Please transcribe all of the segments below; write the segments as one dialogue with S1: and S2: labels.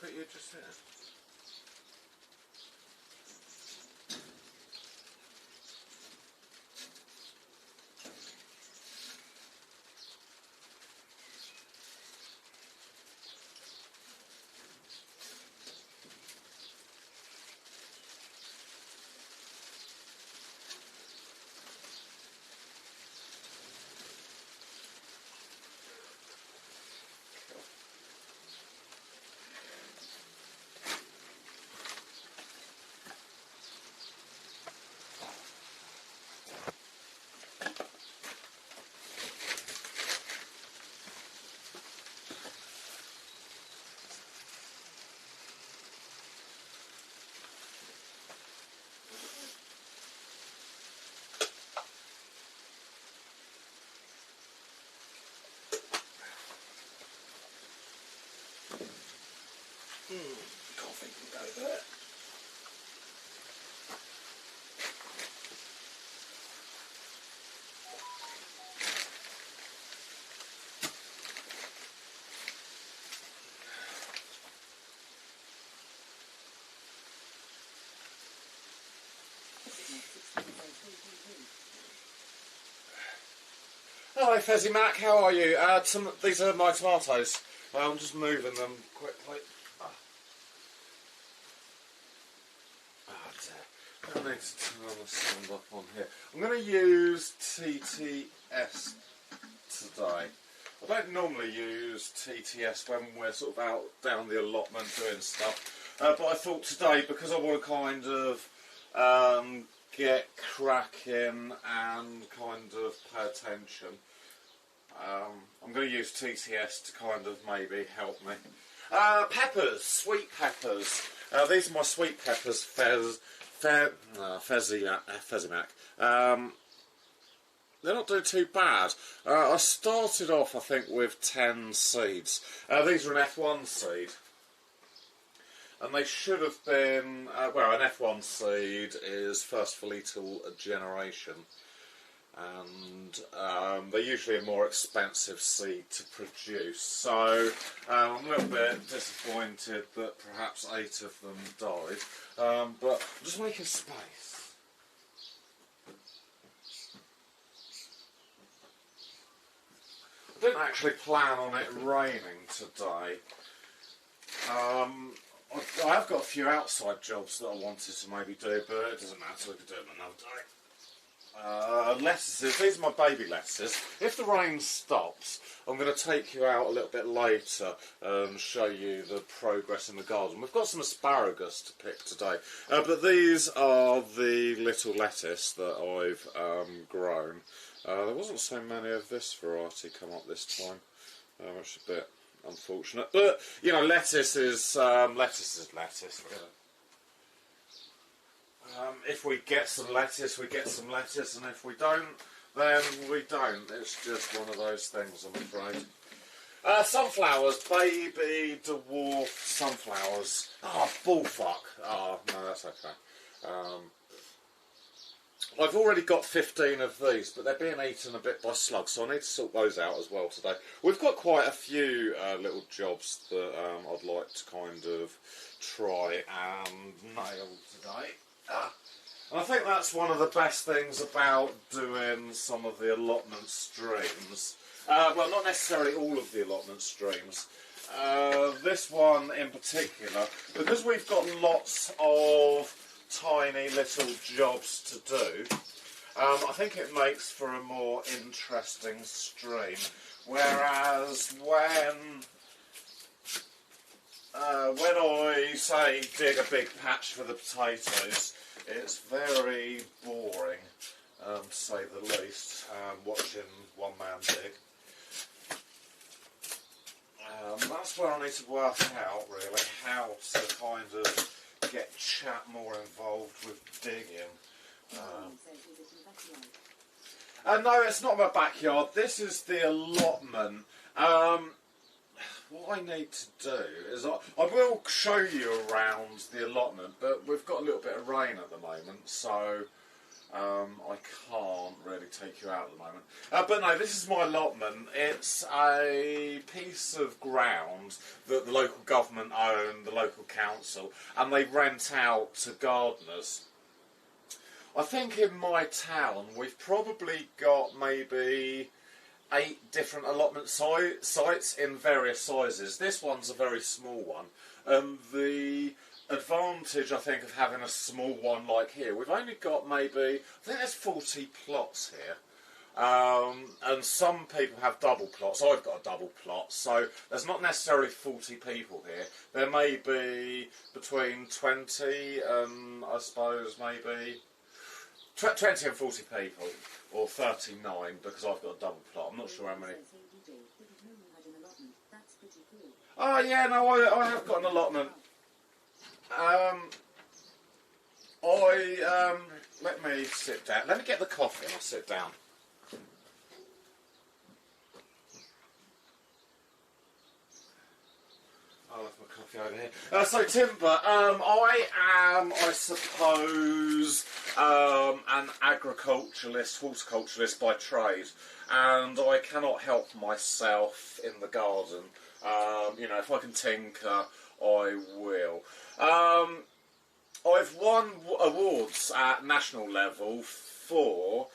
S1: put you just there? Coffee can go there. Hello Fezzy Mac, how are you? These are my tomatoes. I'm just moving them quickly. I need to turn the sound up on here. I'm going to use TTS today. I don't normally use TTS when we're sort of out down the allotment doing stuff, but I thought today, because I want to kind of get cracking and kind of pay attention, I'm going to use TTS to kind of maybe help me. Peppers, sweet peppers. These are my sweet peppers, Fezzy Mac. They're not doing too bad. I started off, I think, with 10 seeds. These are an F1 seed. And they should have been, well, an F1 seed is first follicle generation. And they're usually a more expensive seed to produce. So I'm a little bit disappointed that perhaps 8 of them died. But I'm just making space. I didn't actually plan on it raining today. I have got a few outside jobs that I wanted to maybe do, but it doesn't matter, we can do them another day. Lettuces, these are my baby lettuces. If the rain stops, I'm going to take you out a little bit later and show you the progress in the garden. We've got some asparagus to pick today, but these are the little lettuce that I've grown. There wasn't so many of this variety come up this time, which is a bit unfortunate. But, you know, lettuce is lettuce, really. If we get some lettuce, we get some lettuce, and if we don't, then we don't. It's just one of those things, I'm afraid. Sunflowers, baby dwarf sunflowers. Oh, bullfuck. Oh, no, that's okay. I've already got 15 of these, but they're being eaten a bit by slugs, so I need to sort those out as well today. We've got quite a few little jobs that I'd like to kind of try and nail today. And I think that's one of the best things about doing some of the allotment streams. Well, not necessarily all of the allotment streams. This one in particular, because we've got lots of tiny little jobs to do, I think it makes for a more interesting stream. Whereas when I say dig a big patch for the potatoes, it's very boring, to say the least, watching one man dig. That's where I need to work out, really, how to kind of get chat more involved with digging. No, it's not my backyard. This is the allotment. What I need to do is I will show you around the allotment, but we've got a little bit of rain at the moment, so I can't really take you out at the moment. But no, this is my allotment. It's a piece of ground that the local government own, the local council, and they rent out to gardeners. I think in my town we've probably got maybe 8 different allotment sites in various sizes. This one's a very small one. The advantage, I think, of having a small one like here, we've only got maybe, I think there's 40 plots here. And some people have double plots. I've got a double plot, so there's not necessarily 40 people here. There may be between 20 and I suppose maybe 20 and 40 people, or 39 because I've got a double plot. I'm not sure how many. Oh yeah, no, I have got an allotment. Let me sit down. Let me get the coffee and I'll sit down. I'll have my coffee over here. So timber, I am, I suppose, an agriculturalist, horticulturalist by trade, and I cannot help myself in the garden. You know, if I can tinker, I will. I've won awards at national level for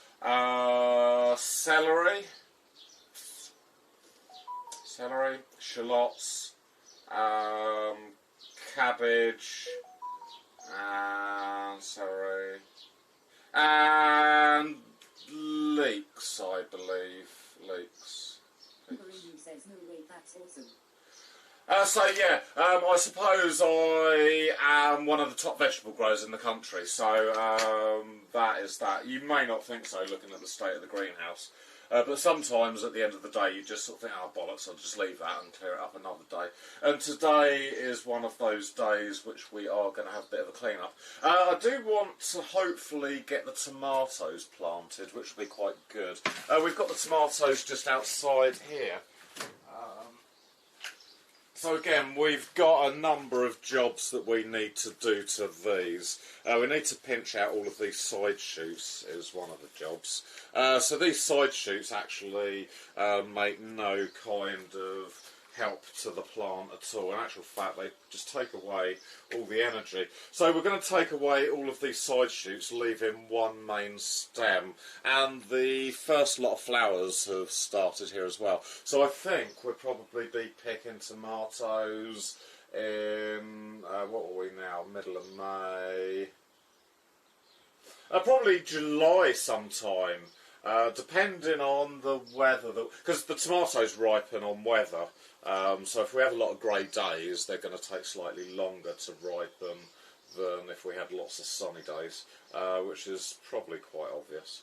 S1: celery, shallots, cabbage, and celery, and leeks, I believe. Leeks. Says, no way, that's awesome. So yeah, I suppose I am one of the top vegetable growers in the country, so that is that. You may not think so looking at the state of the greenhouse, but sometimes at the end of the day you just sort of think, oh bollocks, I'll just leave that and clear it up another day. And today is one of those days which we are going to have a bit of a clean-up. I do want to hopefully get the tomatoes planted, which will be quite good. We've got the tomatoes just outside here. So again, we've got a number of jobs that we need to do to these. We need to pinch out all of these side shoots is one of the jobs. So these side shoots actually make no kind of help to the plant at all. In actual fact, they just take away all the energy. So we're going to take away all of these side shoots, leaving one main stem. And the first lot of flowers have started here as well. So I think we'll probably be picking tomatoes in, what are we now, middle of May? Probably July sometime. Depending on the weather, because the tomatoes ripen on weather, so if we have a lot of grey days, they're going to take slightly longer to ripen than if we had lots of sunny days, which is probably quite obvious.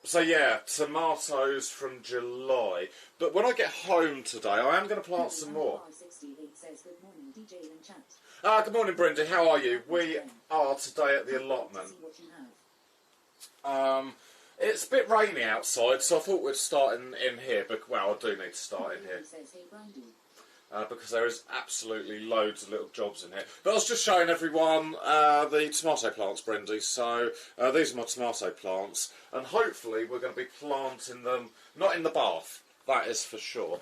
S1: So yeah, tomatoes from July. But when I get home today, I am going to plant some more. Good morning, Brindy. How are you? We are today at the allotment. It's a bit rainy outside, so I thought we'd start in here. But well, I do need to start in here because there is absolutely loads of little jobs in here. But I was just showing everyone the tomato plants, Brindy. So these are my tomato plants, and hopefully we're going to be planting them not in the bath. That is for sure.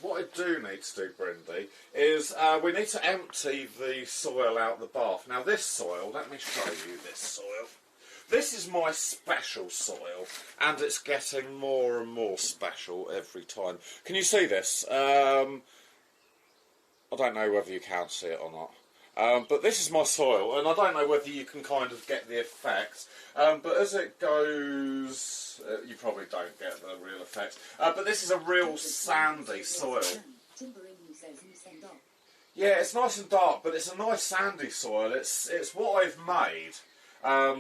S1: What I do need to do, Brindy, is we need to empty the soil out the bath. Now this soil, let me show you this soil. This is my special soil, and it's getting more and more special every time. Can you see this? I don't know whether you can see it or not. But this is my soil, and I don't know whether you can kind of get the effect. But as it goes, you probably don't get the real effect. But this is a real sandy soil. Yeah, it's nice and dark, but it's a nice sandy soil. It's what I've made.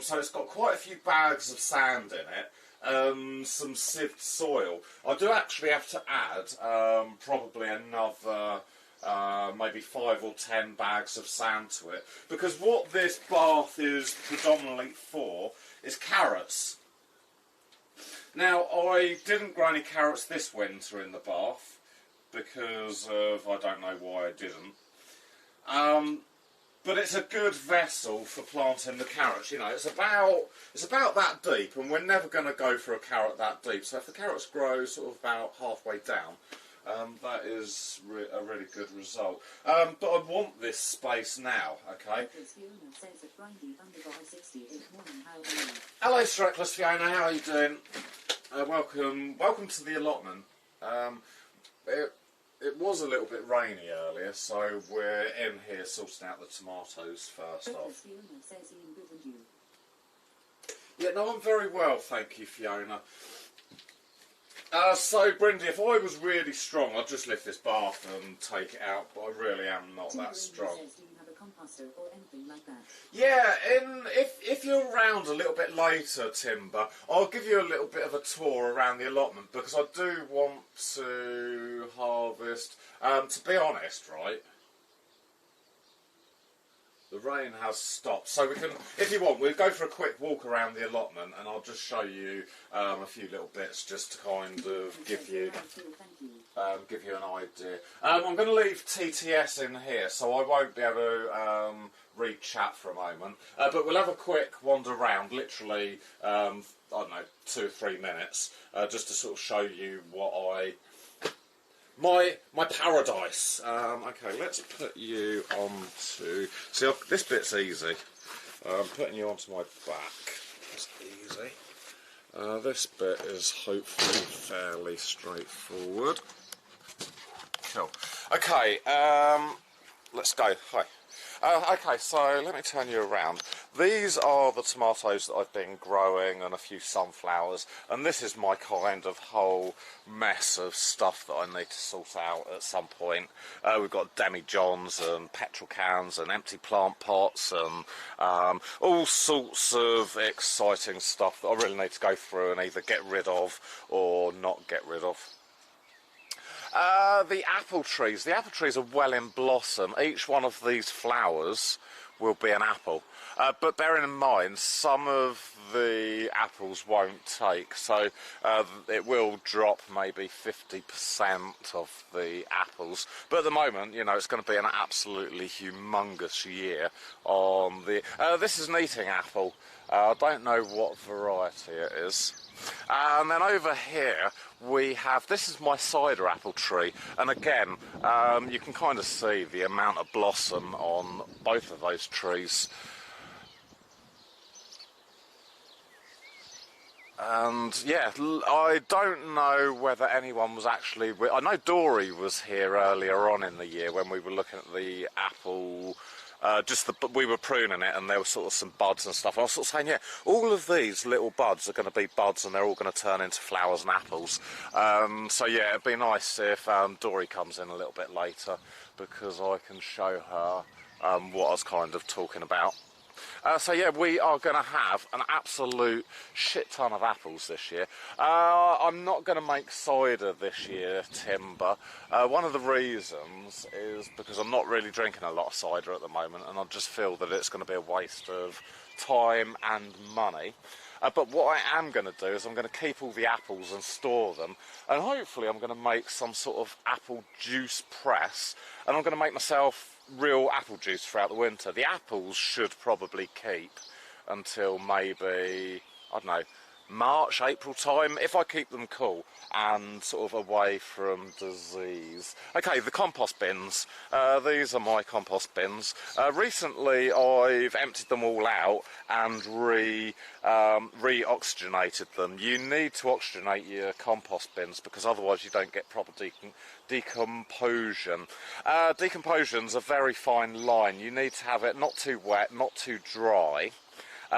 S1: So it's got quite a few bags of sand in it. Some sieved soil. I do actually have to add probably another maybe 5 or 10 bags of sand to it, because what this bath is predominantly for is carrots. Now, I didn't grow any carrots this winter in the bath because of, I don't know why I didn't. But it's a good vessel for planting the carrots. You know, it's about that deep, and we're never going to go for a carrot that deep. So if the carrots grow sort of about halfway down, that is a really good result. But I want this space now, okay? Hello, Streckless Fiona, how are you doing? Welcome to the allotment. It was a little bit rainy earlier, so we're in here sorting out the tomatoes first off. Yeah, no, I'm very well, thank you, Fiona. So, Brindy, if I was really strong, I'd just lift this bath and take it out, but I really am not that strong. Or anything like that? Yeah, if you're around a little bit later, Timber, I'll give you a little bit of a tour around the allotment because I do want to harvest. To be honest, right, the rain has stopped, so we can, if you want, we'll go for a quick walk around the allotment and I'll just show you a few little bits just to kind of give you an idea. I'm going to leave TTS in here, so I won't be able to read chat for a moment, but we'll have a quick wander around, literally, I don't know, 2 or 3 minutes, just to sort of show you what my paradise. Okay, let's put you onto... See, this bit's easy. Putting you onto my back is easy. This bit is hopefully fairly straightforward. Cool. Okay, let's go. Hi. Okay, so let me turn you around. These are the tomatoes that I've been growing and a few sunflowers, and this is my kind of whole mess of stuff that I need to sort out at some point. We've got demi-johns and petrol cans and empty plant pots and all sorts of exciting stuff that I really need to go through and either get rid of or not get rid of. The apple trees are well in blossom. Each one of these flowers will be an apple. But bearing in mind, some of the apples won't take, so it will drop maybe 50% of the apples. But at the moment, you know, it's going to be an absolutely humongous year on the... this is an eating apple. I don't know what variety it is. And then over here we have, this is my cider apple tree, and again you can kind of see the amount of blossom on both of those trees. And yeah, I don't know whether anyone was actually... I know Dory was here earlier on in the year when we were looking at the apple... we were pruning it and there were sort of some buds and stuff. I was sort of saying, yeah, all of these little buds are going to be buds and they're all going to turn into flowers and apples. So yeah, it'd be nice if Dory comes in a little bit later because I can show her what I was kind of talking about. So yeah, we are going to have an absolute shit ton of apples this year. I'm not going to make cider this year, Timber. One of the reasons is because I'm not really drinking a lot of cider at the moment and I just feel that it's going to be a waste of time and money. But what I am going to do is I'm going to keep all the apples and store them, and hopefully I'm going to make some sort of apple juice press, and I'm going to make myself real apple juice throughout the winter. The apples should probably keep until maybe, I don't know, March, April time, if I keep them cool and sort of away from disease. Okay, the compost bins. These are my compost bins. Recently I've emptied them all out and re-oxygenated them. You need to oxygenate your compost bins because otherwise you don't get proper decomposition. Decomposition's a very fine line. You need to have it not too wet, not too dry.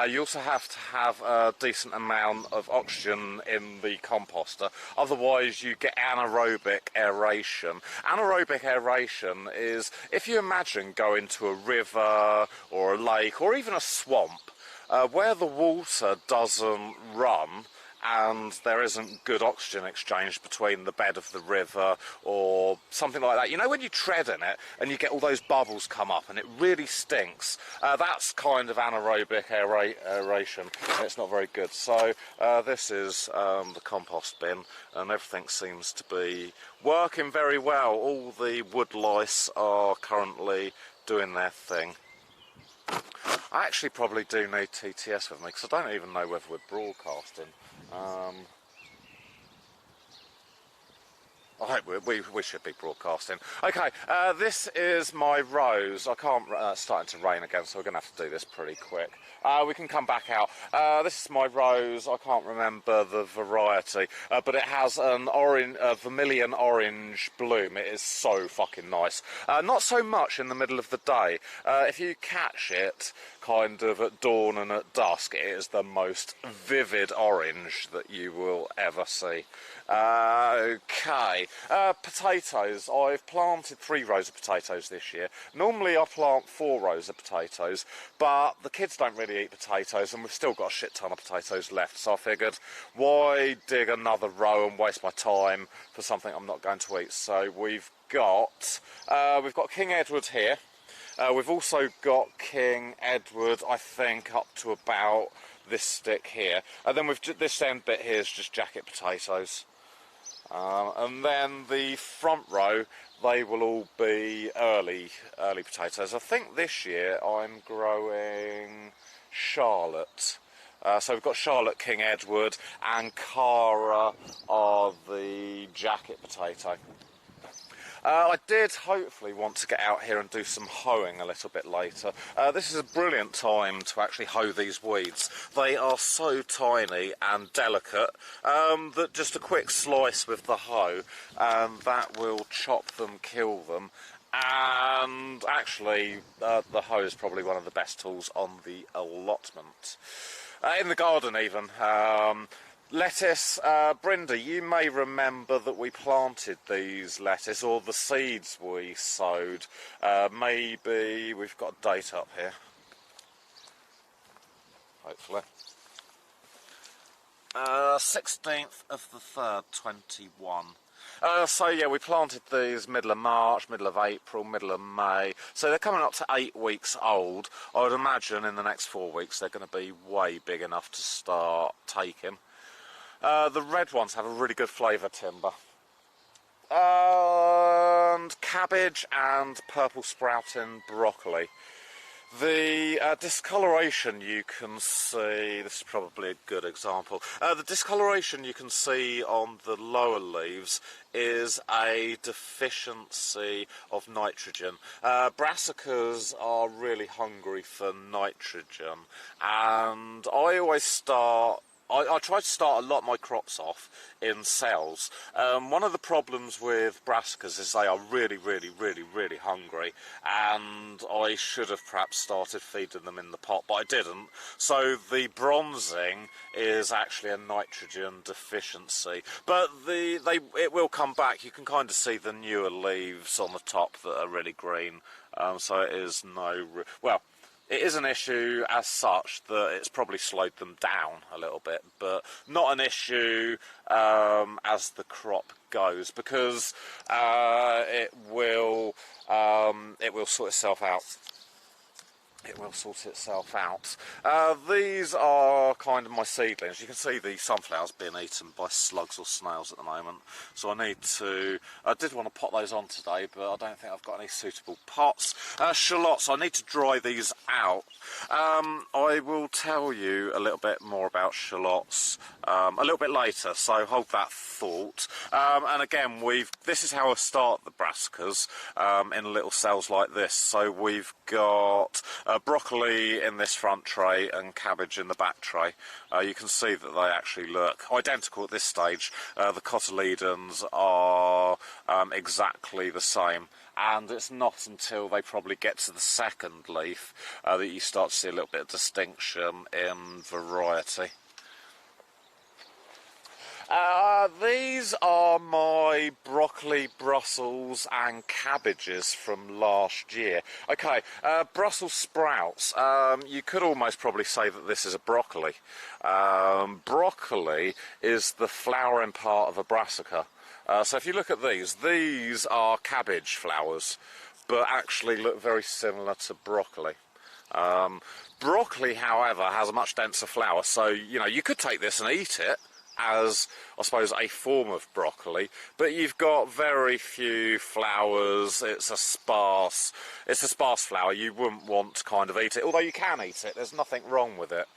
S1: You also have to have a decent amount of oxygen in the composter, otherwise you get anaerobic aeration. Anaerobic aeration is, if you imagine going to a river or a lake or even a swamp, where the water doesn't run and there isn't good oxygen exchange between the bed of the river or something like that. You know when you tread in it and you get all those bubbles come up and it really stinks? That's kind of anaerobic aeration, and it's not very good. So this is the compost bin, and everything seems to be working very well. All the wood lice are currently doing their thing. I actually probably do need TTS with me because I don't even know whether we're broadcasting. I hope we should be broadcasting. Okay, this is my rose. I can't, it's starting to rain again, so we're going to have to do this pretty quick. We can come back out. This is my rose. I can't remember the variety, but it has an vermilion orange bloom. It is so fucking nice. Not so much in the middle of the day. If you catch it kind of at dawn and at dusk, it is the most vivid orange that you will ever see. Okay, potatoes. I've planted 3 rows of potatoes this year. Normally I plant 4 rows of potatoes, but the kids don't really eat potatoes and we've still got a shit ton of potatoes left, so I figured why dig another row and waste my time for something I'm not going to eat. So we've got King Edward here. We've also got King Edward, I think, up to about this stick here, and then this end bit here is just jacket potatoes. And then the front row, they will all be early potatoes. I think this year I'm growing Charlotte. So we've got Charlotte, King Edward, and Cara are the jacket potato. I did hopefully want to get out here and do some hoeing a little bit later. This is a brilliant time to actually hoe these weeds. They are so tiny and delicate that just a quick slice with the hoe, that will chop them, kill them. And actually, the hoe is probably one of the best tools on the allotment. In the garden even. Lettuce, Brenda, you may remember that we planted these lettuce, or the seeds we sowed. Maybe we've got a date up here. Hopefully. 16th of the 3rd, 21. So yeah, we planted these middle of March, middle of April, middle of May. So they're coming up to 8 weeks old. I would imagine in the next 4 weeks they're going to be way big enough to start taking. The red ones have a really good flavour, Timber. And cabbage and purple sprouting broccoli. The discoloration you can see, this is probably a good example, the discoloration you can see on the lower leaves is a deficiency of nitrogen. Brassicas are really hungry for nitrogen, and I try to start a lot of my crops off in cells. One of the problems with brassicas is they are really, really, really, really hungry, and I should have perhaps started feeding them in the pot, but I didn't. So the bronzing is actually a nitrogen deficiency, but it will come back. You can kind of see the newer leaves on the top that are really green, so it is it is an issue as such that it's probably slowed them down a little bit, but not an issue as the crop goes, because it will sort itself out. It will sort itself out. These are kind of my seedlings. You can see the sunflowers being eaten by slugs or snails at the moment. So I did want to pot those on today, but I don't think I've got any suitable pots. Shallots, I need to dry these out. I will tell you a little bit more about shallots a little bit later, so hold that thought. And again, this is how I start the brassicas, in little cells like this. So we've got broccoli in this front tray and cabbage in the back tray. You can see that they actually look identical at this stage. The cotyledons are exactly the same, and it's not until they probably get to the second leaf that you start to see a little bit of distinction in variety. These are my broccoli, Brussels and cabbages from last year. Okay, Brussels sprouts. You could almost probably say that this is a broccoli. Broccoli is the flowering part of a brassica. So if you look at these are cabbage flowers, but actually look very similar to broccoli. Broccoli, however, has a much denser flower, so, you know, you could take this and eat it as, I suppose, a form of broccoli, but you've got very few flowers. It's a sparse flower. You wouldn't want to kind of eat it, although you can eat it. There's nothing wrong with it.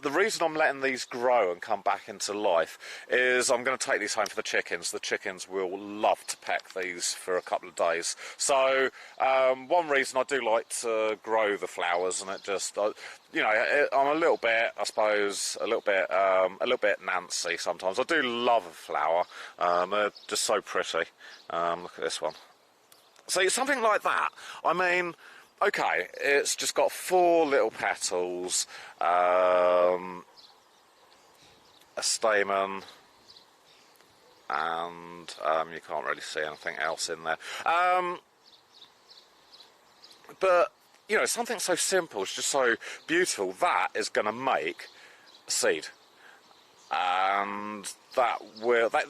S1: The reason I'm letting these grow and come back into life is I'm going to take these home for the chickens. The chickens will love to peck these for a couple of days. So one reason I do like to grow the flowers, and it just, you know, I'm a little bit, I suppose, a little bit Nancy sometimes. I do love a flower. They're just so pretty. Look at this one. So something like that. I mean, okay, it's just got 4 little petals, a stamen, and you can't really see anything else in there. But, you know, something so simple, it's just so beautiful, that is going to make a seed. And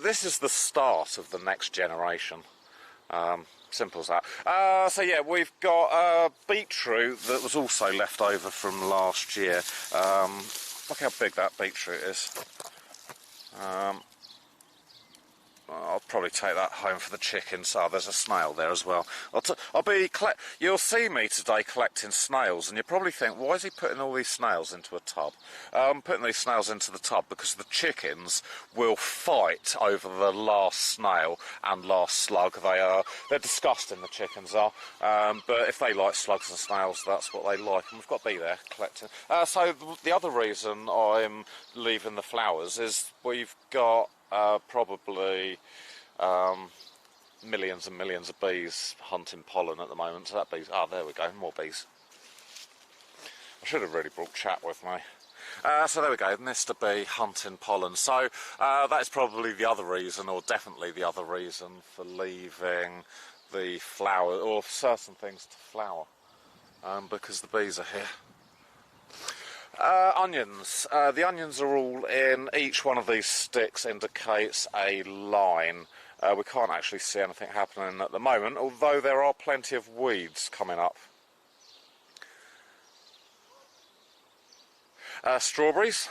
S1: this is the start of the next generation. Simple as that. So yeah, we've got beetroot that was also left over from last year. Look how big that beetroot is. I'll probably take that home for the chickens. Oh, there's a snail there as well. You'll see me today collecting snails, and you probably think, why is he putting all these snails into a tub? I'm putting these snails into the tub because the chickens will fight over the last snail and last slug. They're disgusting, the chickens are. But if they like slugs and snails, that's what they like. And we've got to be there collecting. So the other reason I'm leaving the flowers is we've got probably millions and millions of bees hunting pollen at the moment. So that bees, there we go, more bees. I should have really brought chat with me. So there we go, Mr. Bee hunting pollen. So that's probably the other reason, or definitely the other reason for leaving the flower, or certain things to flower, because the bees are here. Onions. The onions are all in. Each one of these sticks indicates a line. We can't actually see anything happening at the moment, although there are plenty of weeds coming up. Strawberries.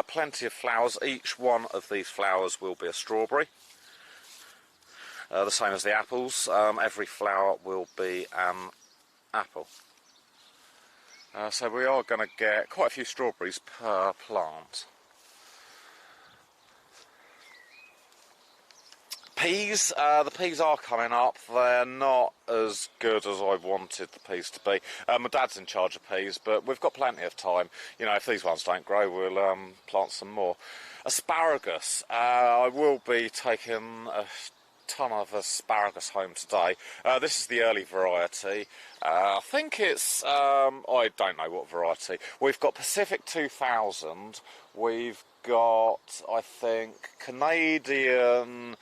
S1: Plenty of flowers. Each one of these flowers will be a strawberry. The same as the apples. Every flower will be an apple. So we are going to get quite a few strawberries per plant. Peas, the peas are coming up. They're not as good as I wanted the peas to be. My dad's in charge of peas, but we've got plenty of time. You know, if these ones don't grow, we'll plant some more. Asparagus, I will be taking a ton of asparagus home today. This is the early variety. I think it's, I don't know what variety. We've got Pacific 2000, we've got, I think, Canadian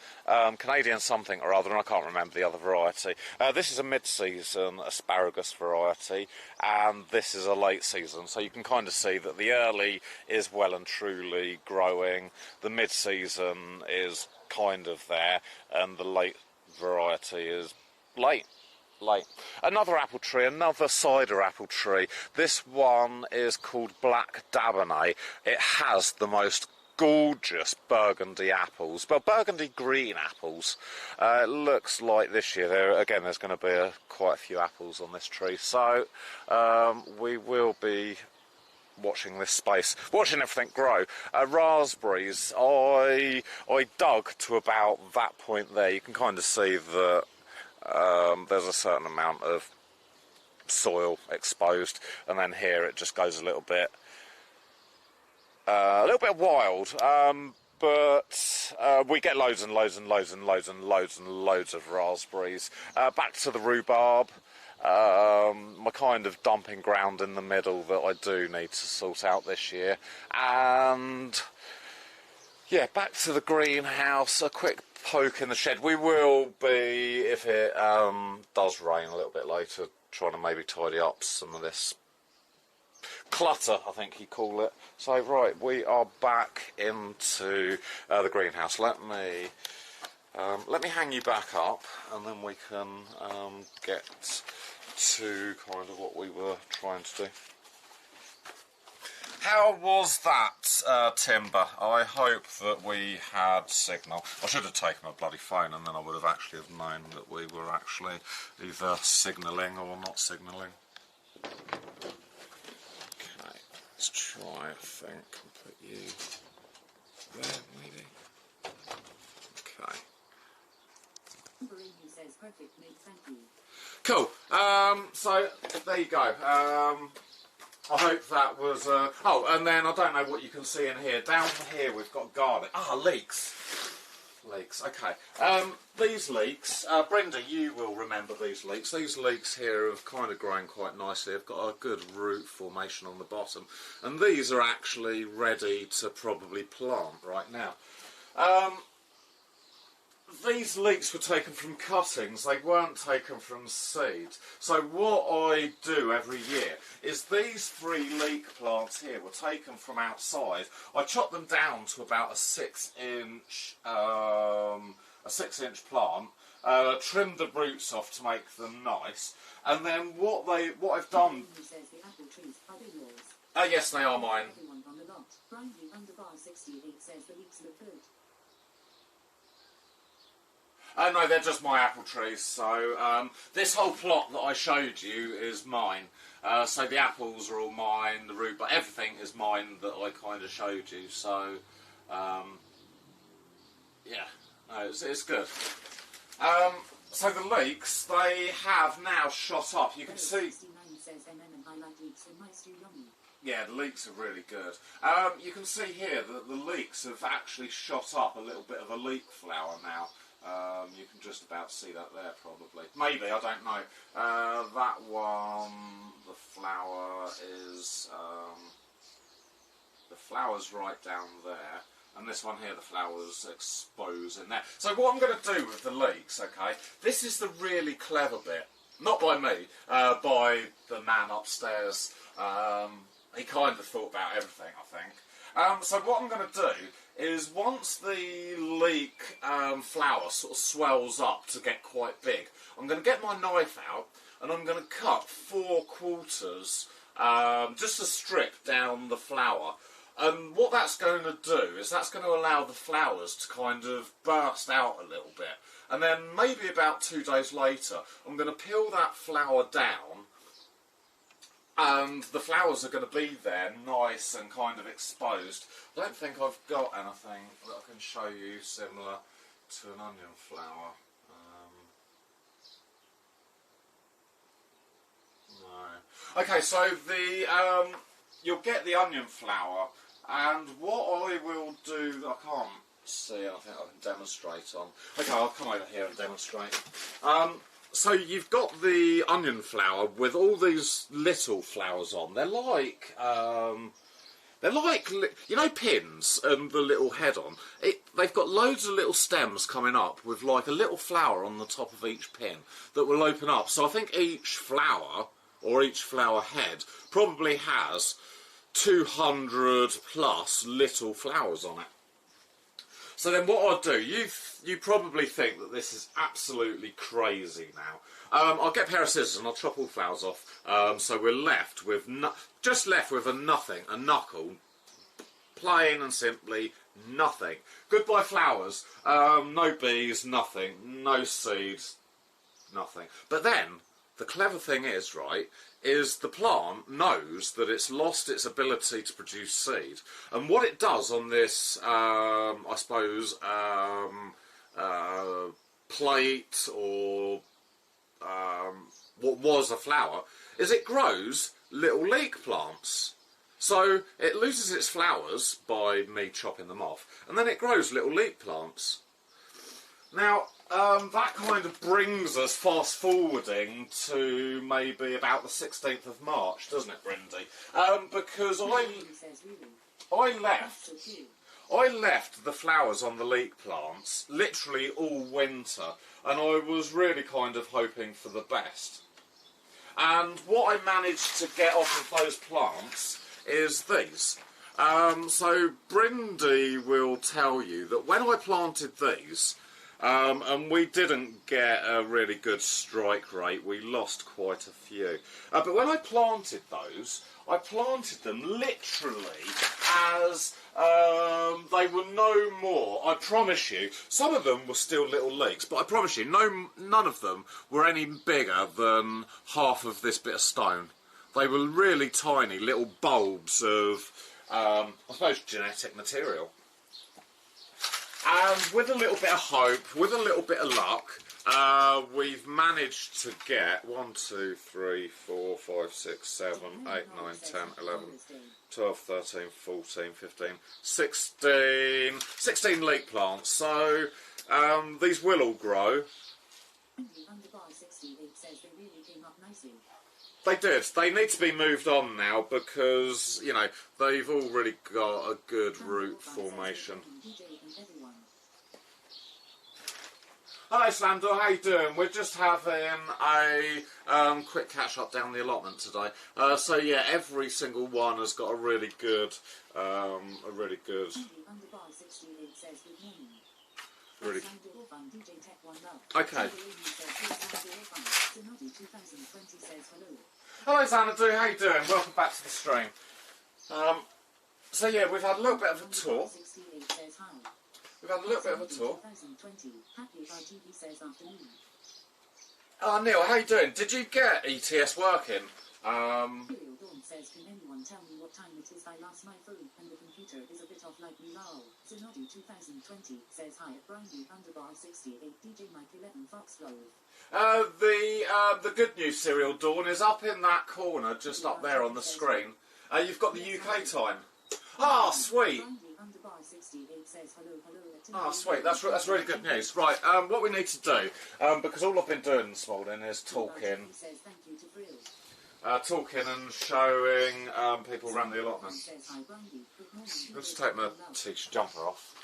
S1: something or other, and I can't remember the other variety. This is a mid-season asparagus variety, and this is a late season, so you can kind of see that the early is well and truly growing, the mid-season is kind of there, and the late variety is late. Another apple tree, another cider apple tree. This one is called Black Dabonet. It has the most gorgeous burgundy apples, well, burgundy green apples. It looks like this year there's going to be quite a few apples on this tree, so we will be watching this space, watching everything grow. Raspberries, I dug to about that point there. You can kind of see that there's a certain amount of soil exposed, and then here it just goes a little bit wild, but we get loads and loads and loads and loads and loads and loads of raspberries. Back to the rhubarb, my kind of dumping ground in the middle that I do need to sort out this year, and Yeah, back to the greenhouse, a quick poke in the shed. We will be, if it does rain a little bit later, trying to maybe tidy up some of this clutter, I think you call it. So, right, we are back into the greenhouse. Let me hang you back up, and then we can get to kind of what we were trying to do. How was that, timber? I hope that we had signal. I should have taken my bloody phone, and then I would have actually have known that we were actually either signalling or not signalling. Okay, let's try, I think, and put you there, maybe. Okay.
S2: Says perfect, mate, thank you.
S1: Cool. So there you go. I hope that was... oh, and then I don't know what you can see in here. Down here we've got garlic. Ah, leeks. Leeks, okay. These leeks, Brenda, you will remember these leeks. These leeks here have kind of grown quite nicely. They've got a good root formation on the bottom. And these are actually ready to probably plant right now. These leeks were taken from cuttings, they weren't taken from seeds. So what I do every year is these 3 leek plants here were taken from outside. I chop them down to about a 6-inch plant, trimmed the roots off to make them nice, and then what I've done...
S2: Says the apple trees, are they yours?
S1: Yes, they are mine.
S2: Everyone on the lot. Brian underbar 68 says the leeks look good.
S1: No, they're just my apple trees. So this whole plot that I showed you is mine. So the apples are all mine, the root, but everything is mine that I kind of showed you. So yeah, no, it's good. So the leeks, they have now shot up. You can see. Yeah, the leeks are really good. You can see here that the leeks have actually shot up a little bit of a leek flower now. You can just about see that there, probably. Maybe, I don't know. That one, the flower is... the flower's right down there. And this one here, the flower's exposed in there. So what I'm going to do with the leeks, okay, this is the really clever bit. Not by me, by the man upstairs. He kind of thought about everything, I think. So what I'm going to do is once the leek flower sort of swells up to get quite big, I'm going to get my knife out and I'm going to cut 4 quarters, just a strip down the flower. And what that's going to do is that's going to allow the flowers to kind of burst out a little bit. And then maybe about 2 days later, I'm going to peel that flower down. And the flowers are going to be there, nice and kind of exposed. I don't think I've got anything that I can show you similar to an onion flower. No. Okay, so the you'll get the onion flower, and what I will do, I can't see, I think I can demonstrate on. Okay, I'll come over here and demonstrate. So you've got the onion flower with all these little flowers on. They're like you know, pins and the little head on. They've got loads of little stems coming up with like a little flower on the top of each pin that will open up. So I think each flower or each flower head probably has 200 plus little flowers on it. So then what I'll do, you probably think that this is absolutely crazy now. I'll get a pair of scissors and I'll chop all the flowers off. So we're left with just left with a nothing, a knuckle. Plain and simply nothing. Goodbye flowers. No bees, nothing. No seeds, nothing. But then, the clever thing is, right, is the plant knows that it's lost its ability to produce seed. And what it does on this, I suppose, plate or what was a flower, is it grows little leek plants. So it loses its flowers by me chopping them off, and then it grows little leek plants. Now, that kind of brings us fast forwarding to maybe about the 16th of March, doesn't it, Brindy? Because I left the flowers on the leek plants literally all winter, and I was really kind of hoping for the best. And what I managed to get off of those plants is these. So Brindy will tell you that when I planted these, and we didn't get a really good strike rate, we lost quite a few. But when I planted those, I planted them literally as they were no more. I promise you, some of them were still little leeks, but I promise you, none of them were any bigger than half of this bit of stone. They were really tiny little bulbs of, I suppose, genetic material. And with a little bit of hope, with a little bit of luck, we've managed to get 1, 2, 3, 4, 5, 6, 7, 8, 9, 10, 11, 12, 13, 14, 15, 16 leek plants. So these will all grow. They did. They need to be moved on now because, you know, they've already got a good root formation. Hello Slandor, how you doing? We're just having a quick catch up down the allotment today. So yeah, every single one has got a really good, really. Okay. Hello Xanadu, how you doing? Welcome back to the stream. So yeah, we've had a little bit of a tour. Oh Neil, how you doing? Did you get ETS working?
S2: Says, can anyone tell me what time it is? I lost my phone and the computer is a bit off like me now. Zinodi 2020 says hi at Brindy _68 DJ Mike 11 Foxglove.
S1: The good news cereal, Dawn, is up in that corner, just up there on the screen. You've got the UK time. Ah, sweet. Ah, sweet. That's really good news. Right, what we need to do, because all I've been doing this morning is talking and showing people around the allotment. I'll just take my t-shirt jumper off.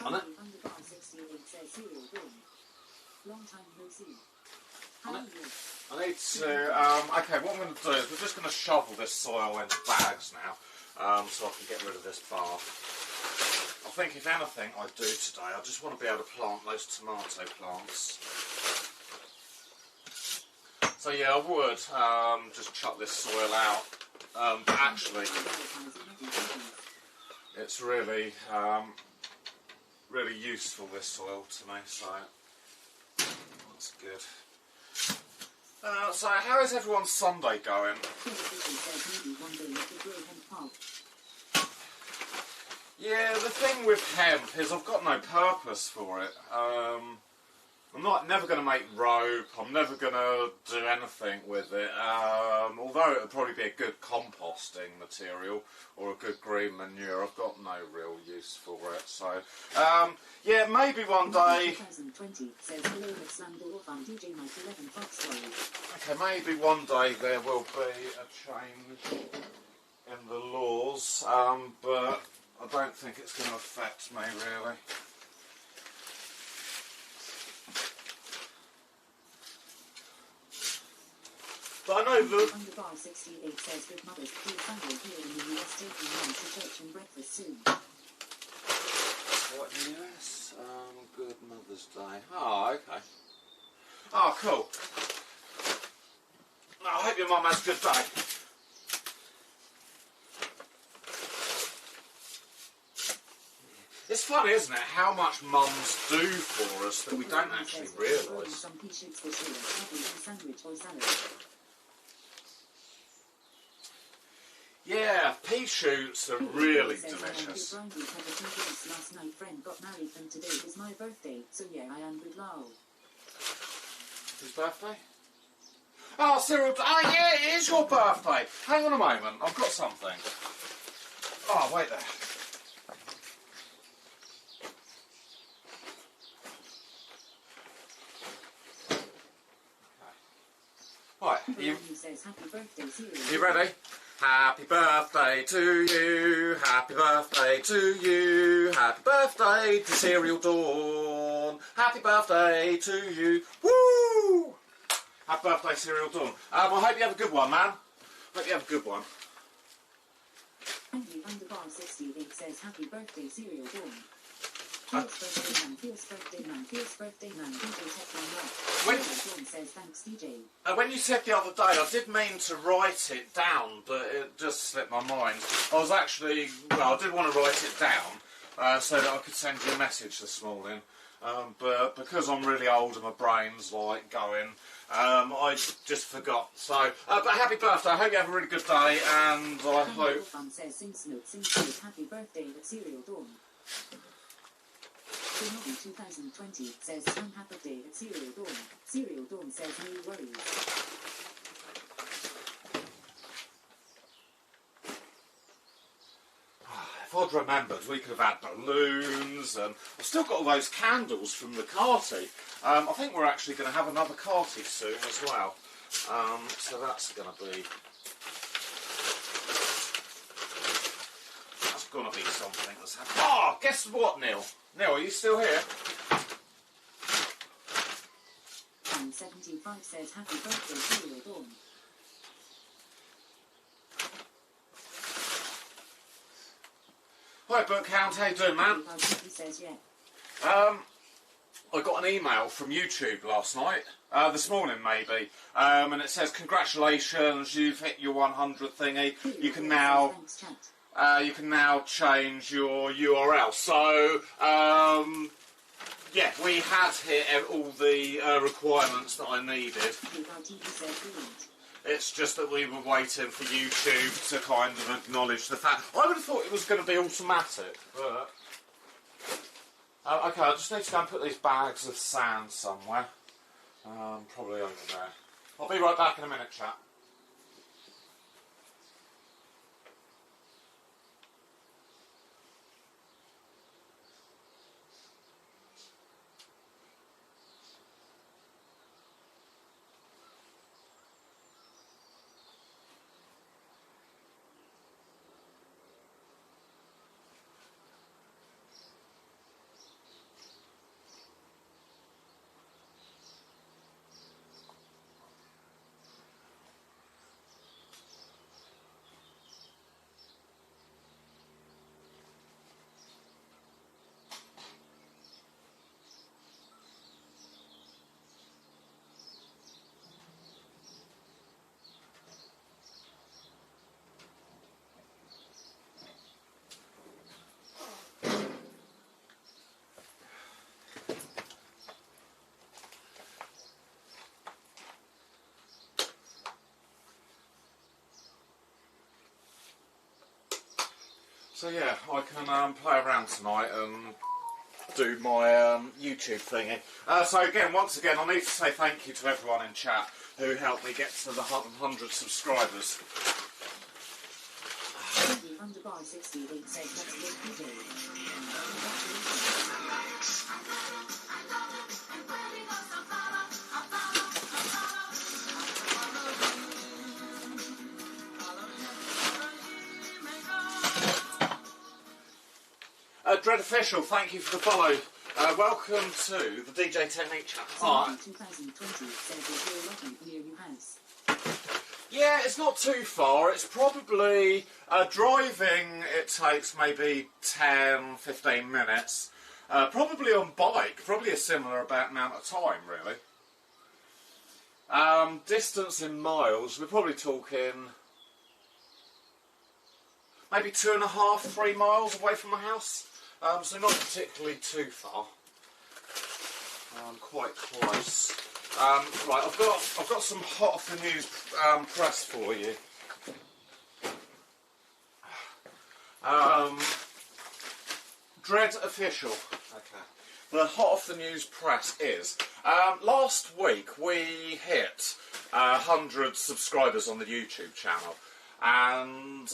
S1: On it. I need to, okay, what I'm going to do is we're just going to shovel this soil into bags now, so I can get rid of this bar. I think if anything I do today, I just want to be able to plant those tomato plants. So yeah, I would just chuck this soil out, but actually it's really, really useful, this soil, to me, so that's good. So how is everyone's Sunday going? Yeah, the thing with hemp is I've got no purpose for it. I'm never going to make rope, I'm never going to do anything with it, although it would probably be a good composting material or a good green manure. I've got no real use for it, so yeah, maybe one day. Okay, maybe one day there will be a change in the laws, but I don't think it's going to affect me really. But I know that.
S2: Underbar 68 says good mothers please Sunday here in the US taking mum to church and breakfast soon.
S1: What in the US? Good Mother's Day. Oh, okay. Oh, cool. I hope your mum has a good day. It's funny, isn't it, how much mums do for us that we don't actually realise. Yeah, pea shoots are really delicious.
S2: Last night friend got married and today is my birthday, so yeah, I am good now.
S1: Whose birthday? Oh, Cyril, oh yeah, it is your birthday. Hang on a moment, I've got something. Oh, wait there. Right. You,
S2: Who says happy birthday cereal?
S1: you ready? Happy birthday to you, happy birthday to you, happy birthday to Cereal Dawn, happy birthday to you, woo! Happy birthday, Cereal Dawn. I hope you have a good one, man. Hope you have a good one.
S2: Angry Underbar 68 says happy birthday cereal Dawn. Feels birthday man, feels birthday man, feels birthday man, DJ Teflon Rock.
S1: When-
S2: Dawn says thanks DJ.
S1: When you said the other day, I did mean to write it down, but it just slipped my mind. I was actually, well, I did want to write it down so that I could send you a message this morning. But because I'm really old and my brain's like going, I just forgot. So, but happy birthday. I hope you have a really good day, and I hope...
S2: Fun says sing snoot, happy birthday at Cereal Dawn. Nobby 2020 says I'm happy day at Cereal Dawn. Cereal Dawn says no worries.
S1: If I'd remembered, we could have had balloons, and I've still got all those candles from the carty. I think we're actually going to have another carty soon as well. So that's going to be... That's going to be something that's happening. Oh, guess what, Neil? Neil, are you still here?
S2: 75 says happy birthday Cereal Dawn.
S1: Hi, Bookhound, how you doing, man?
S2: He says yeah.
S1: I got an email from YouTube last night, this morning maybe, and it says, congratulations, you've hit your 100 thingy, you can now change your URL. So, yeah, we had hit all the requirements that I needed. It's just that we were waiting for YouTube to kind of acknowledge the fact. I would have thought it was going to be automatic, but... okay, I just need to go and put these bags of sand somewhere. Probably over there. I'll be right back in a minute, chat. So yeah, I can play around tonight and do my YouTube thingy. So again, once again, I need to say thank you to everyone in chat who helped me get to the 100 subscribers.
S2: Underbar 68 says that's good DJ.
S1: Dread Official, thank you for the follow. Welcome to the DJ Technique channel.
S2: 2020 says it's very lucky near your house.
S1: Yeah, it's not too far. It's probably driving. It takes maybe 10-15 minutes. Probably on bike, probably a similar amount of time, really. Distance in miles, we're probably talking maybe 2.5-3 miles away from my house. So not particularly too far. Quite close. Right, I've got some hot off the news press for you. Dread Official. Okay. The hot off the news press is last week we hit 100 subscribers on the YouTube channel, and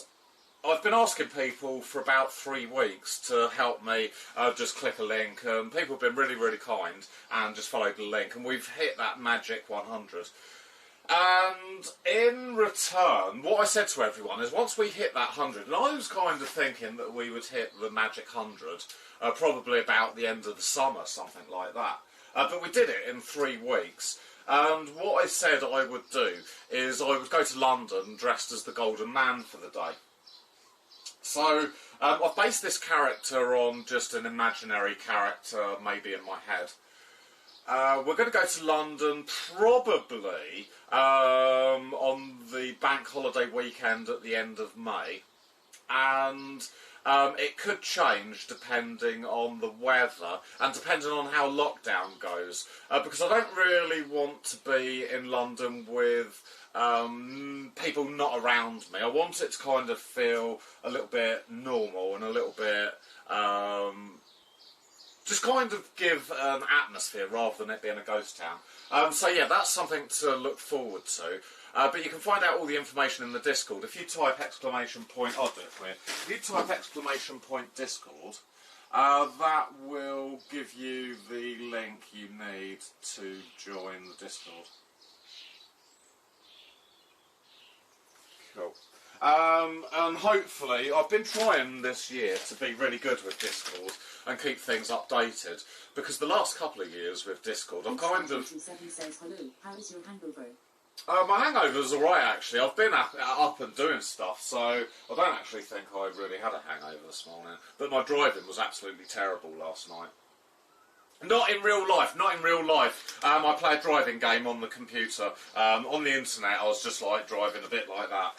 S1: I've been asking people for about 3 weeks to help me just click a link, and people have been really, really kind and just followed the link, and we've hit that magic 100. And in return, what I said to everyone is once we hit that 100, and I was kind of thinking that we would hit the magic 100 probably about the end of the summer, something like that. But we did it in 3 weeks. And what I said I would do is I would go to London dressed as the Golden Man for the day. So I've based this character on just an imaginary character, maybe in my head. We're going to go to London probably on the bank holiday weekend at the end of May, and it could change depending on the weather and depending on how lockdown goes, because I don't really want to be in London with people not around me. I want it to kind of feel a little bit normal and a little bit just kind of give an atmosphere rather than it being a ghost town. So yeah, that's something to look forward to. But you can find out all the information in the Discord. If you type exclamation point, I'll do it for you. If you type exclamation point Discord, that will give you the link you need to join the Discord. Cool. And hopefully, I've been trying this year to be really good with Discord and keep things updated, because the last couple of years with Discord, I've kind of...
S2: says, hello, how is your hangover?
S1: My hangover's alright actually. I've been up and doing stuff, so I don't actually think I really had a hangover this morning. But my driving was absolutely terrible last night. Not in real life, not in real life. I play a driving game on the computer. On the internet I was just like driving a bit like that.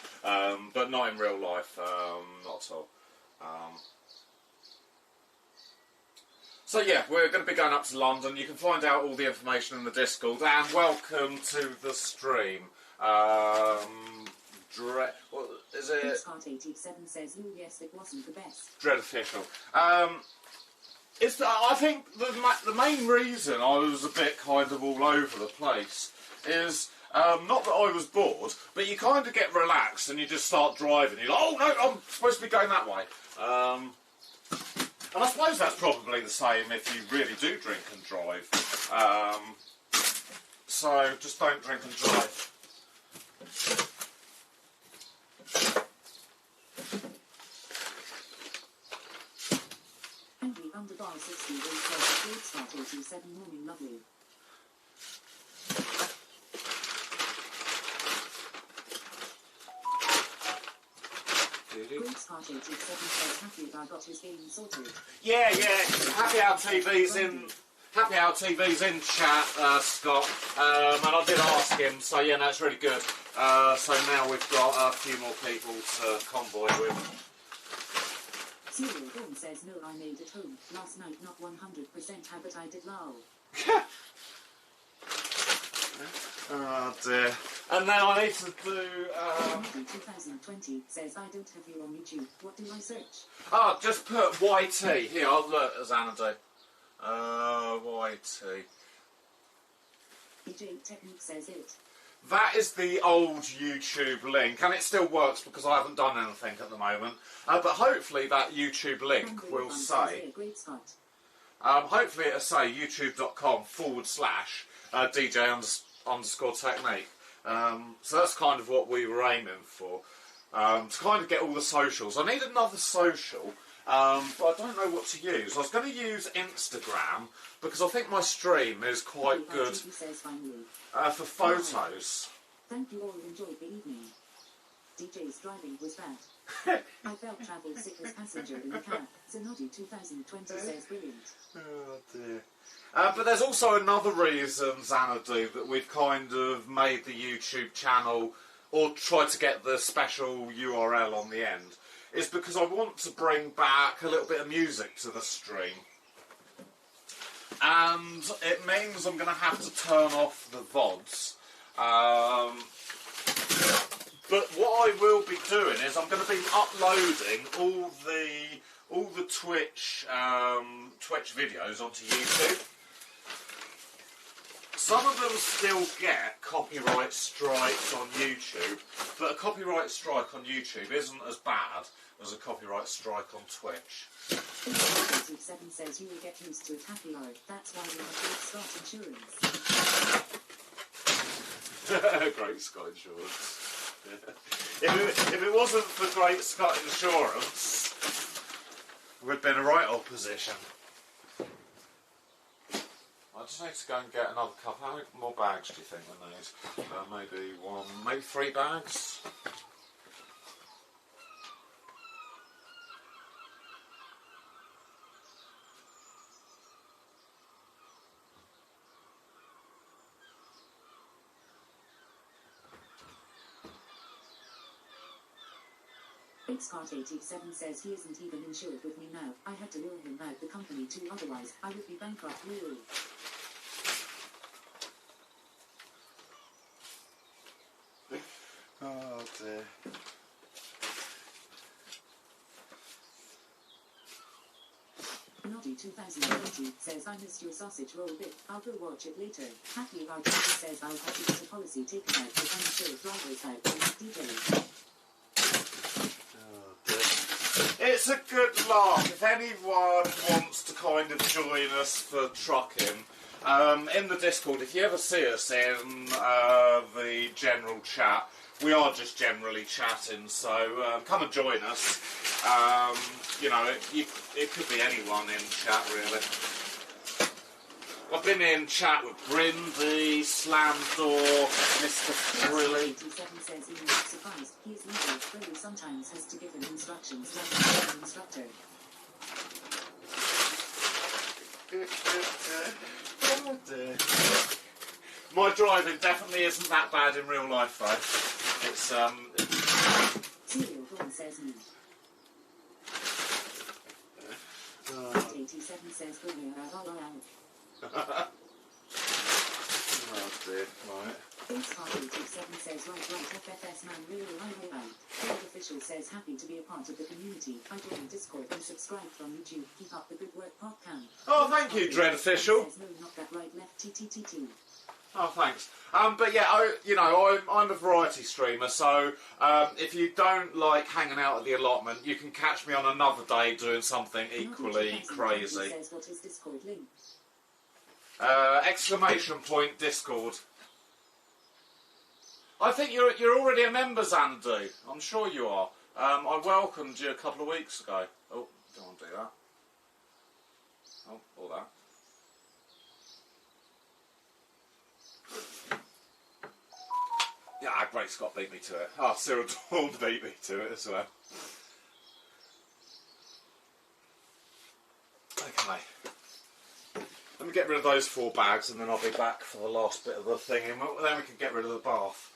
S1: But not in real life, not at all. So yeah, we're going to be going up to London. You can find out all the information in the Discord. And welcome to the stream. What is it?
S2: Xcart87 says, "Oh yes, it wasn't the best."
S1: Dread Official. I think the main reason I was a bit kind of all over the place is not that I was bored, but you kind of get relaxed and you just start driving. You're like, oh no, I'm supposed to be going that way. And I suppose that's probably the same if you really do drink and drive. So just don't drink and drive.
S2: Angry underbar 60 is great start 87 morning lovely. Great start 87 says happy about got his game sorted.
S1: Yeah, Happy Hour TV's in chat, Scott, and I did ask him, so yeah, no, it's really good. So now we've got a few more people to convoy with.
S2: Serial Dawn says, no, I made it home last night, not 100% habit, I did lol.
S1: Oh dear. And now I need to do...
S2: 2020 says, I don't have you on YouTube. What do I search?
S1: Oh, just put YT. Here, I'll look as Anna do. YT.
S2: DJ Technique says it.
S1: That is the old YouTube link, and it still works because I haven't done anything at the moment. But hopefully that YouTube link will say... hopefully it'll say youtube.com/DJ_technique. So that's kind of what we were aiming for. To kind of get all the socials. I need another social, but I don't know what to use. I was going to use Instagram, because I think my stream is quite good for photos.
S2: Thank you all, enjoyed the evening. DJ's driving was bad. I felt travel sick as passenger in the cab. Zenodi 2020 says brilliant.
S1: Oh dear. But there's also another reason, Xanadu, that we've kind of made the YouTube channel, or tried to get the special URL on the end, is because I want to bring back a little bit of music to the stream. And it means I'm going to have to turn off the VODs. But what I will be doing is I'm going to be uploading all the Twitch videos onto YouTube. Some of them still get copyright strikes on YouTube, but a copyright strike on YouTube isn't as bad as a copyright strike on Twitch.
S2: 7 says you will get used to it, happy hour. That's why we have Great Start Insurance.
S1: Great Scott Insurance. If it wasn't for Great Scott Insurance, we'd be in a right old position. I just need to go and get another cup. How many more bags do you think we need? Maybe one, maybe 3 bags.
S2: Scott87 says he isn't even insured with me now. I had to lure him out the company too, otherwise I would be bankrupt. Really.
S1: Oh dear.
S2: Noddy 2020 says I missed your sausage roll bit. I'll go watch it later. Happy Argenti says I'll have to get a policy taken out for uninsured drivers out in detail.
S1: It's a good laugh. If anyone wants to kind of join us for trucking, in the Discord, if you ever see us in the general chat, we are just generally chatting, so come and join us. You know, it could be anyone in chat, really. I've been in chat with Brindy, Slamdoor, Mr. Frilly.
S2: 87 says he is not surprised. He is legal. Frilly sometimes has to give him instructions like an instructor.
S1: My driving definitely isn't that bad in real life, though. It's
S2: Serial Dawn says me. 87 says go here.
S1: Oh dear, right.
S2: Thanks, Harvey 87 says right, FFS man, really right about. Field Official says happy to be a part of the community. I joined Discord and subscribed from YouTube. Keep up the good work, Popcam.
S1: Oh, thank you, Dread Official.
S2: Says, no, not that right, left, TTTT.
S1: Oh, thanks. But yeah, I'm a variety streamer, so if you don't like hanging out at the allotment, you can catch me on another day doing something equally crazy.
S2: Says, what is Discord link?
S1: Exclamation point Discord. I think you're already a member, Zandu. I'm sure you are. I welcomed you a couple of weeks ago. Oh, don't want to do that. Oh, all that. Yeah, Great Scott beat me to it. Oh, Cyril Dawn beat me to it as well. Okay. Let me get rid of those 4 bags and then I'll be back for the last bit of the thing and then we can get rid of the bath.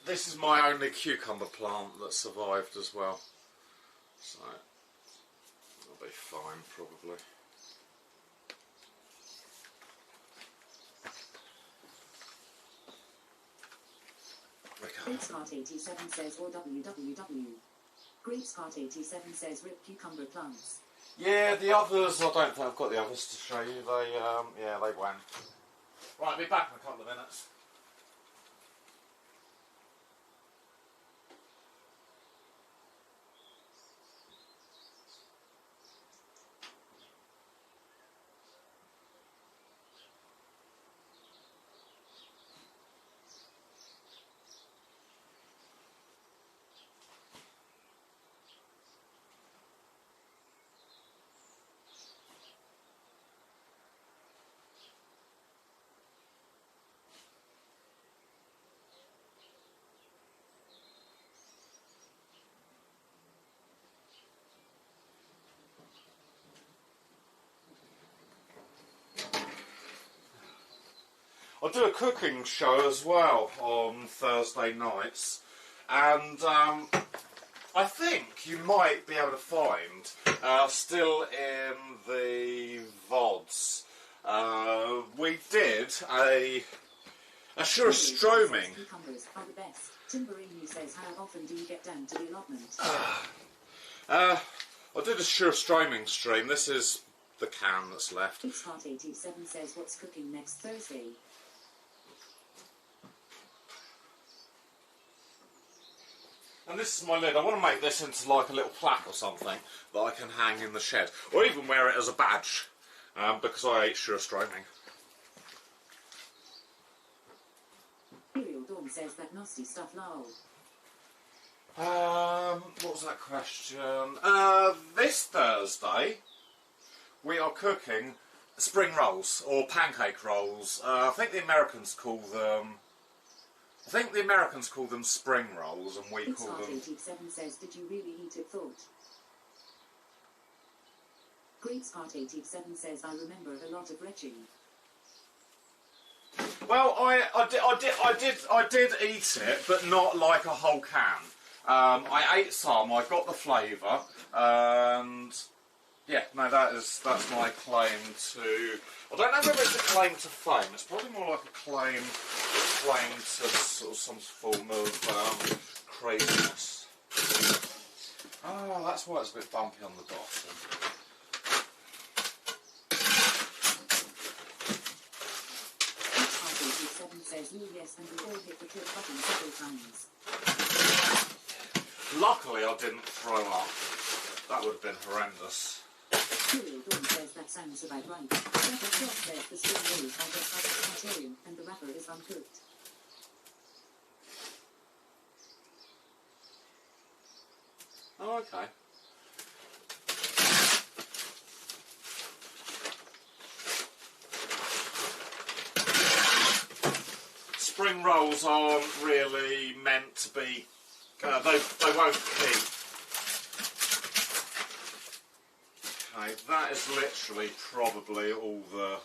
S1: This is my only cucumber plant that survived as well. So, I'll be fine probably.
S2: Great Scott 87 says or www. Great Scott 87 says rip cucumber plants.
S1: Yeah, the others, I don't think I've got the others to show you. Yeah, they went. Right, I'll be back in a couple of minutes. I do a cooking show as well on Thursday nights, and I think you might be able to find, still in the VODs, we did a surströmming.
S2: Cucumbers are the best. Timberini says, how often do you get down to the allotment?
S1: I did a surströmming stream. This is the can that's left.
S2: Heart 87 says, what's cooking next Thursday?
S1: And this is my lid. I want to make this into like a little plaque or something that I can hang in the shed. Or even wear it as a badge, because I ate surströmming.
S2: says that nasty stuff lol.
S1: What was that question? This Thursday we are cooking spring rolls or pancake rolls. I think the Americans call them spring rolls, and we call them.
S2: 87 says, did you really eat it? Thought. Great Part 87 says, I remember a lot of retching.
S1: Well, I did eat it, but not like a whole can. I ate some. I got the flavour, and yeah, no, that's my claim to. I don't know whether it's a claim to fame. It's probably more like a claim to sort of some form of craziness. Oh, that's why it's a bit bumpy on the bottom.
S2: Says yes, and we all hit the click button several times.
S1: Luckily, I didn't throw up. That would have been horrendous.
S2: Dawn says that sounds about right. Pepper Shop says the spring rolls are just vegetarian, and the wrapper is uncooked.
S1: Oh, okay. Spring rolls aren't really meant to be. They won't keep. Okay, that is literally probably all the.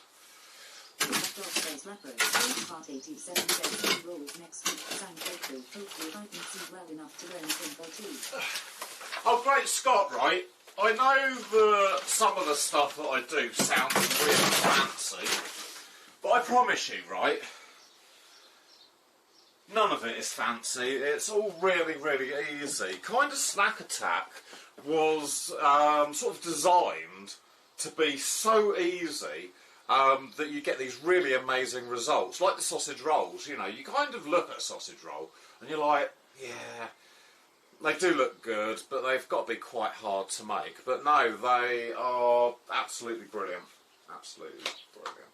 S2: Part 87 says spring rolls next week. Sound grateful. Hopefully I can see well enough to learn a thing or two.
S1: Oh, great Scott, right? I know that some of the stuff that I do sounds really fancy, but I promise you, right? None of it is fancy. It's all really, really easy. Kind of Snack Attack was sort of designed to be so easy that you get these really amazing results. Like the sausage rolls, you know, you kind of look at a sausage roll and you're like, yeah, they do look good, but they've got to be quite hard to make. But no, they are absolutely brilliant. Absolutely brilliant.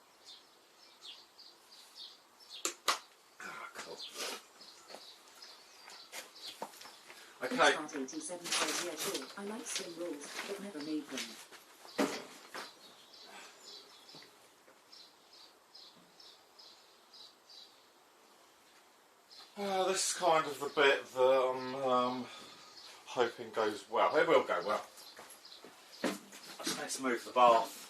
S1: Okay.
S2: Part 87 says, yeah, sure, I like spring rolls, but never made them.
S1: This is kind of the bit that I'm hoping goes well. It will go well. I just need to move the bath.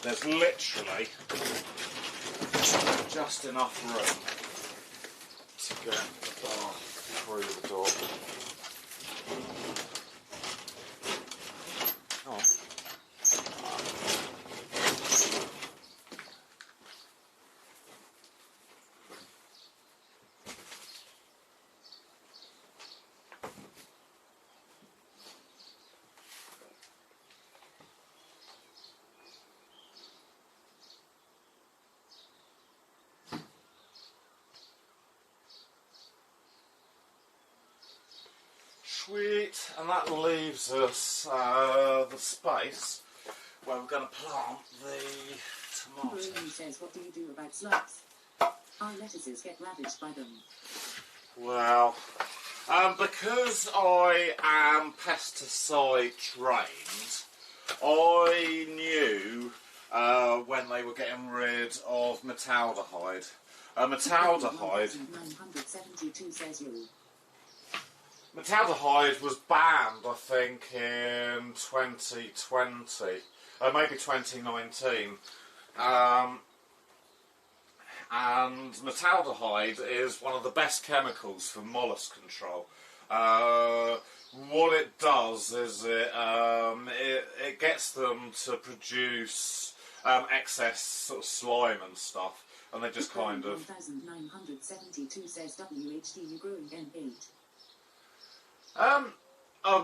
S1: There's literally just enough room to get the bath through the door. Oh. Sweet, and that leaves us the space where we're going to plant the tomatoes.
S2: Bruno says, what do you do about slugs? Our lettuces get ravaged by them.
S1: Well, because I am pesticide trained, I knew when they were getting rid of metaldehyde. Metaldehyde.
S2: 972 says you.
S1: Metaldehyde was banned, I think, in 2020, maybe 2019. And metaldehyde is one of the best chemicals for mollusk control. What it does is it gets them to produce excess sort of slime and stuff, and they just kind of.
S2: 1972 says WHD, you growing N8.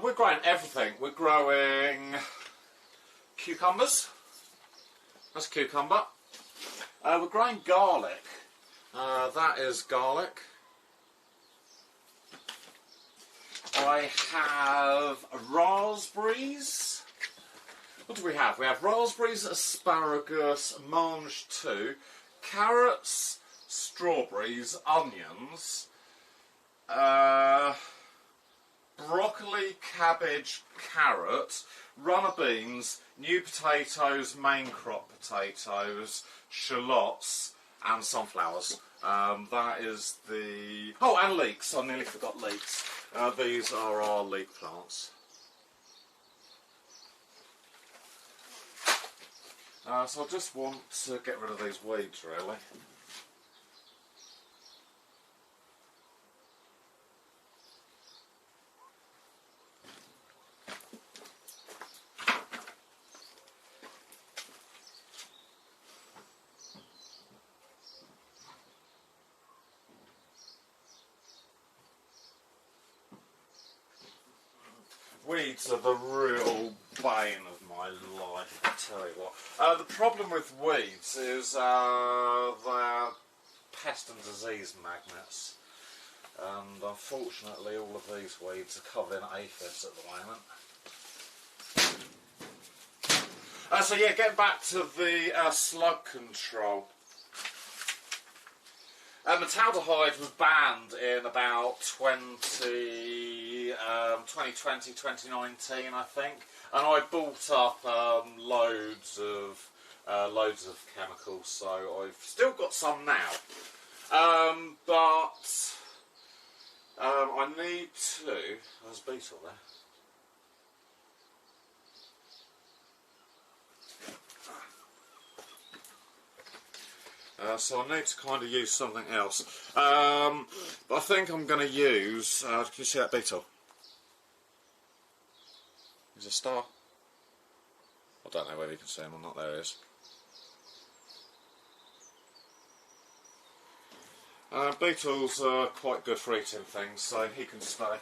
S1: We're growing everything. We're growing cucumbers. That's a cucumber. We're growing garlic. That is garlic. I have raspberries. What do we have? We have raspberries, asparagus, mange 2, carrots, strawberries, onions, broccoli, cabbage, carrot, runner beans, new potatoes, main crop potatoes, shallots, and sunflowers. That is the... Oh, and leeks. I nearly forgot leeks. These are our leek plants. So I just want to get rid of these weeds, really. Weeds are the real bane of my life, I tell you what. The problem with weeds is they're pest and disease magnets. And unfortunately all of these weeds are covered in aphids at the moment. So yeah, getting back to the slug control. Metaldehyde was banned in about 2020, 2019, I think, and I bought up loads of chemicals, so I've still got some now, but I need to. There's a beetle there. So I need to kind of use something else. But I think I'm going to use... can you see that beetle? There's a star. I don't know whether you can see him or not. There he is. Beetles are quite good for eating things, so he can stay.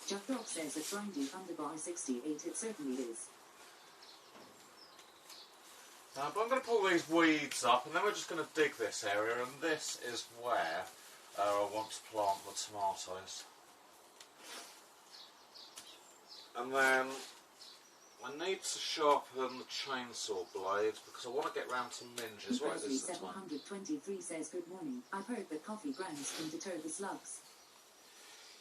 S2: Jack Dog says it's grindy underbar 68. It certainly is.
S1: But I'm going to pull these weeds up, and then we're just going to dig this area, and this is where I want to plant the tomatoes. And then I need to sharpen the chainsaw blade because I want to get round to minges. Right, this is the time.
S2: 723 says good morning. I've heard that coffee grounds can deter the slugs.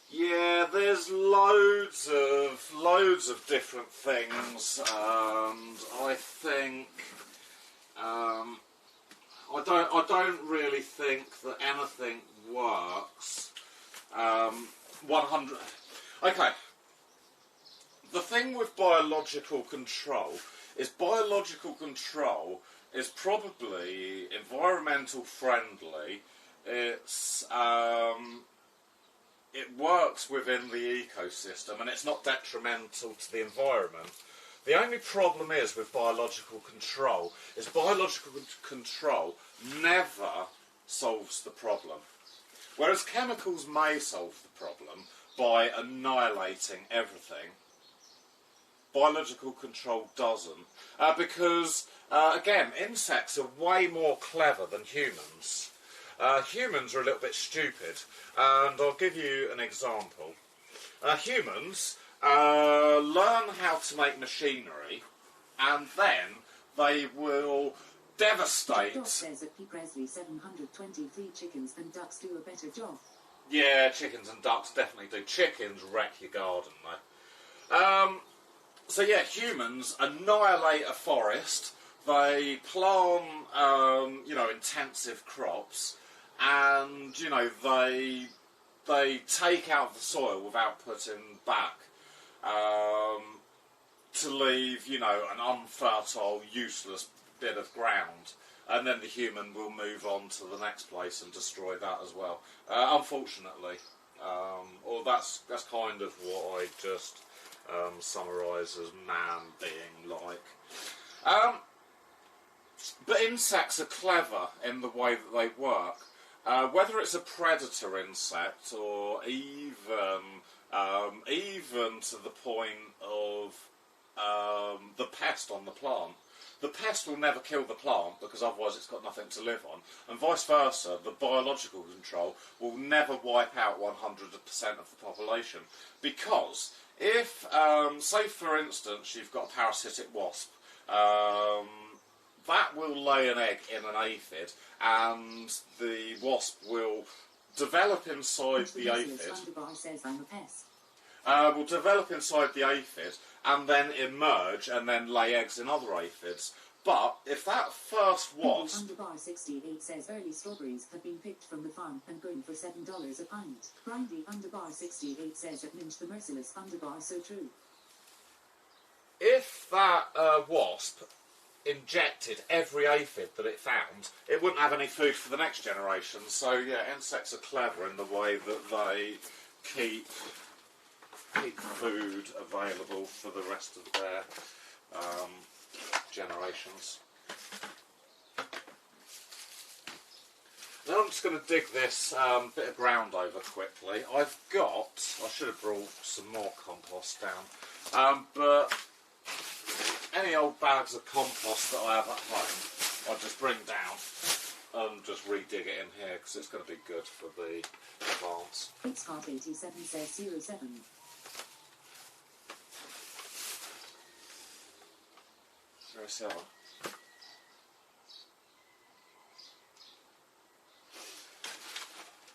S1: Yeah, there's loads of different things, and I think I don't really think that anything works 100. Okay. The thing with biological control is probably environmental friendly. It works within the ecosystem and it's not detrimental to the environment. The only problem is with biological control is biological control never solves the problem. Whereas chemicals may solve the problem by annihilating everything, biological control doesn't. Because, again, insects are way more clever than humans. Humans are a little bit stupid, and I'll give you an example. Humans learn how to make machinery, and then they will devastate.
S2: Dog says that P. Presley 723 chickens and ducks do a better job.
S1: Yeah, chickens and ducks definitely do. Chickens wreck your garden, though. So yeah, humans annihilate a forest. They plant, intensive crops, and they take out the soil without putting back, to leave an unfertile, useless bit of ground, and then the human will move on to the next place and destroy that as well. Unfortunately, or that's kind of what I just summarise as man being like. But insects are clever in the way that they work. Whether it's a predator insect or even to the point of the pest on the plant. The pest will never kill the plant because otherwise it's got nothing to live on, and vice versa, the biological control will never wipe out 100% of the population, because if, say for instance, you've got a parasitic wasp, that will lay an egg in an aphid, and the wasp will develop inside the aphid. Will develop inside the aphid and then emerge and then lay eggs in other aphids. But if that first wasp...
S2: Underbar 68 says early strawberries have been picked from the farm and going for $7 a pint. Grindy Underbar 68 says at Minch the Merciless Underbar, so true.
S1: If that wasp injected every aphid that it found, it wouldn't have any food for the next generation. So yeah, insects are clever in the way that they keep food available for the rest of their generations. Now I'm just going to dig this bit of ground over quickly. I should have brought some more compost down, but any old bags of compost that I have at home, I just bring down and just re-dig it in here because it's going to be good for the plants.
S2: Xcart 87 says 07.
S1: 07.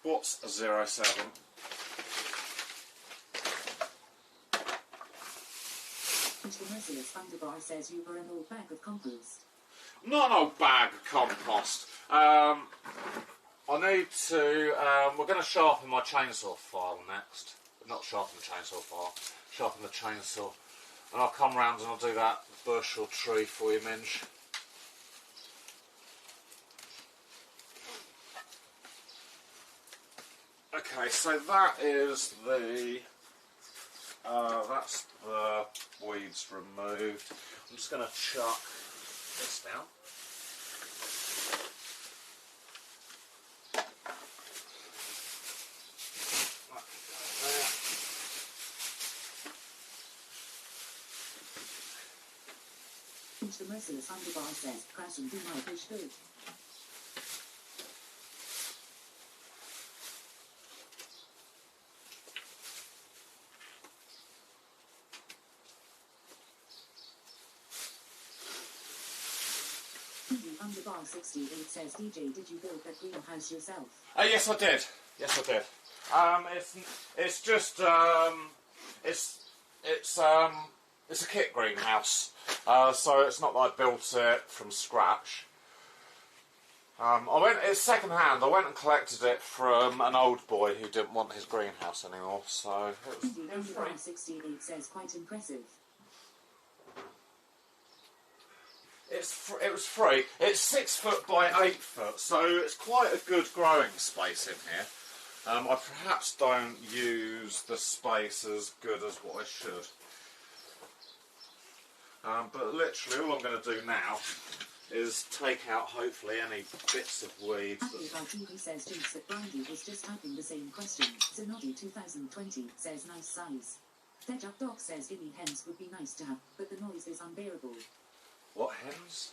S1: What's a 07?
S2: The Merciless Underbar says you were an old bag of compost.
S1: Not an old bag of compost. I need to... we're going to sharpen my chainsaw file next. Not sharpen the chainsaw file, sharpen the chainsaw. And I'll come round and I'll do that bush or tree for you, Minge. Okay, so that is the... that's the weeds removed. I'm just going to chuck this down.
S2: The Merciless Underbar says, crash and do my fish good. Underbar 68 says, DJ, did you build that greenhouse yourself?
S1: Yes, I did. Yes, I did. It's just it's a kit greenhouse, so it's not that I built it from scratch. It's second hand. I went and collected it from an old boy who didn't want his greenhouse anymore, so it was free.
S2: Underbar 68 says, quite impressive.
S1: It was free. It's 6 foot by 8 foot, so it's quite a good growing space in here. I perhaps don't use the space as good as what I should. But literally all I'm going to do now is take out hopefully any bits of weeds.
S2: TV says Jinx that Brandy was just typing the same question. Zenodi 2020 says nice size. Dejup Dog says guinea hens would be nice to have, but the noise is unbearable.
S1: What hens?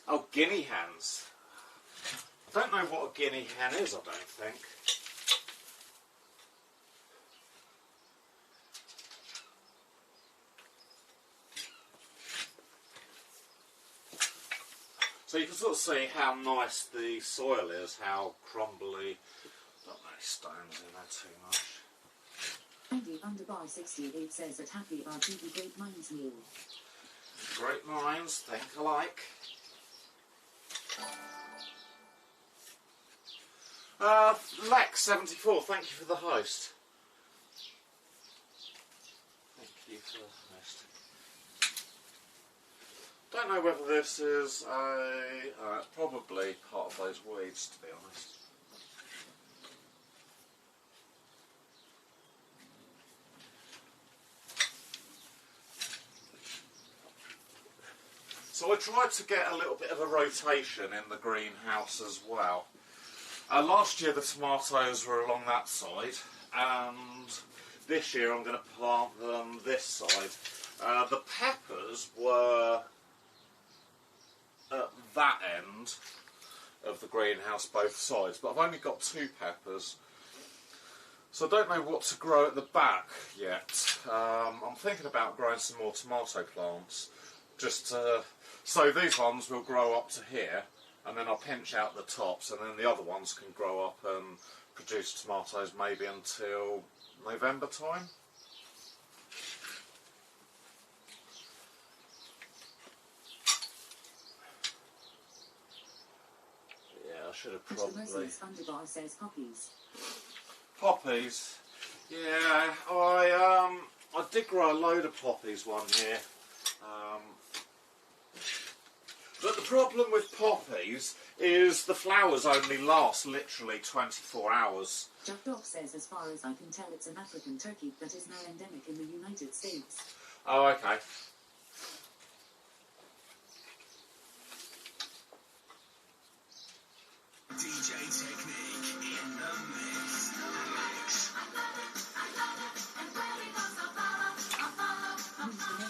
S1: Oh, guinea hens. I don't know what a guinea hen is, I don't think. So you can sort of see how nice the soil is, how crumbly. Not many stones in there too much.
S2: Andy Underbar 68 says that happy about TV Great Minds meal.
S1: Great minds think alike. Lex74, thank you for the host. Thank you for the host. Don't know whether this is it's probably part of those weeds, to be honest. So I tried to get a little bit of a rotation in the greenhouse as well. Last year the tomatoes were along that side, and this year I'm going to plant them this side. The peppers were at that end of the greenhouse, both sides, but I've only got 2 peppers. So I don't know what to grow at the back yet. I'm thinking about growing some more tomato plants. So these ones will grow up to here, and then I'll pinch out the tops, and then the other ones can grow up and produce tomatoes maybe until November time. Yeah, I should have probably...
S2: Underbar says poppies.
S1: Poppies. Yeah, I did grow a load of poppies one year. But the problem with poppies is the flowers only last literally 24 hours.
S2: Jack Dog says, as far as I can tell, it's an African turkey that is now endemic in the United States.
S1: Oh, okay.
S3: DJ Technique in the mix.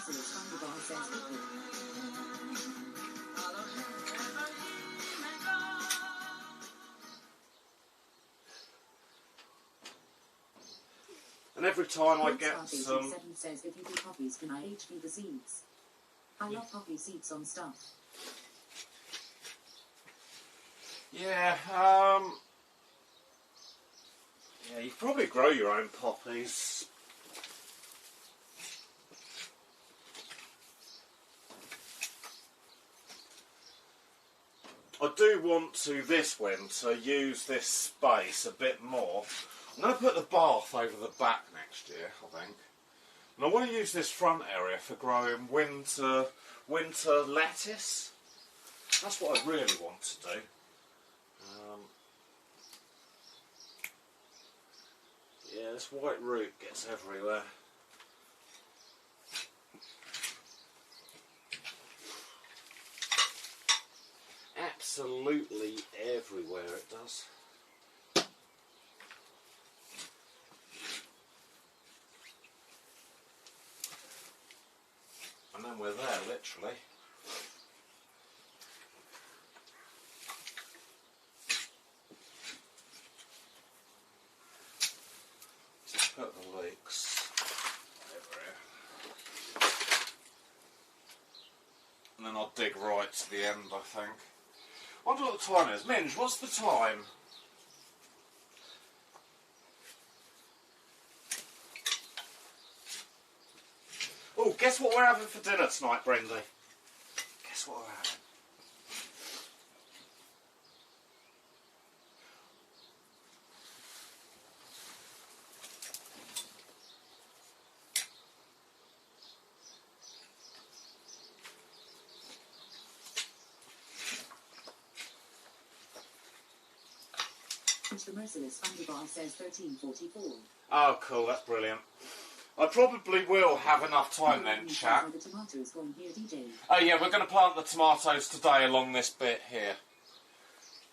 S2: Underbar says pickle.
S1: And every time I get some...
S2: 87 says, if you do poppies, can I HB the seeds? I love poppy seeds on stuff.
S1: Yeah, yeah, you probably grow your own poppies. I do want to, this winter, use this space a bit more. I'm going to put the bath over the back next year, I think. And I want to use this front area for growing winter lettuce. That's what I really want to do. Yeah, this white root gets everywhere. Absolutely everywhere it does. And then we're there, literally. Just put the leeks over here. And then I'll dig right to the end, I think. I wonder what the time is. Minge, what's the time? Oh, guess what we're having for dinner tonight, Brendy? Guess what we're having?
S2: The Merciless Underbar says 1344.
S1: Oh, cool, that's brilliant. I probably will have enough time then, chap.
S2: The tomatoes going here, DJ.
S1: Oh yeah, we're going to plant the tomatoes today along this bit here.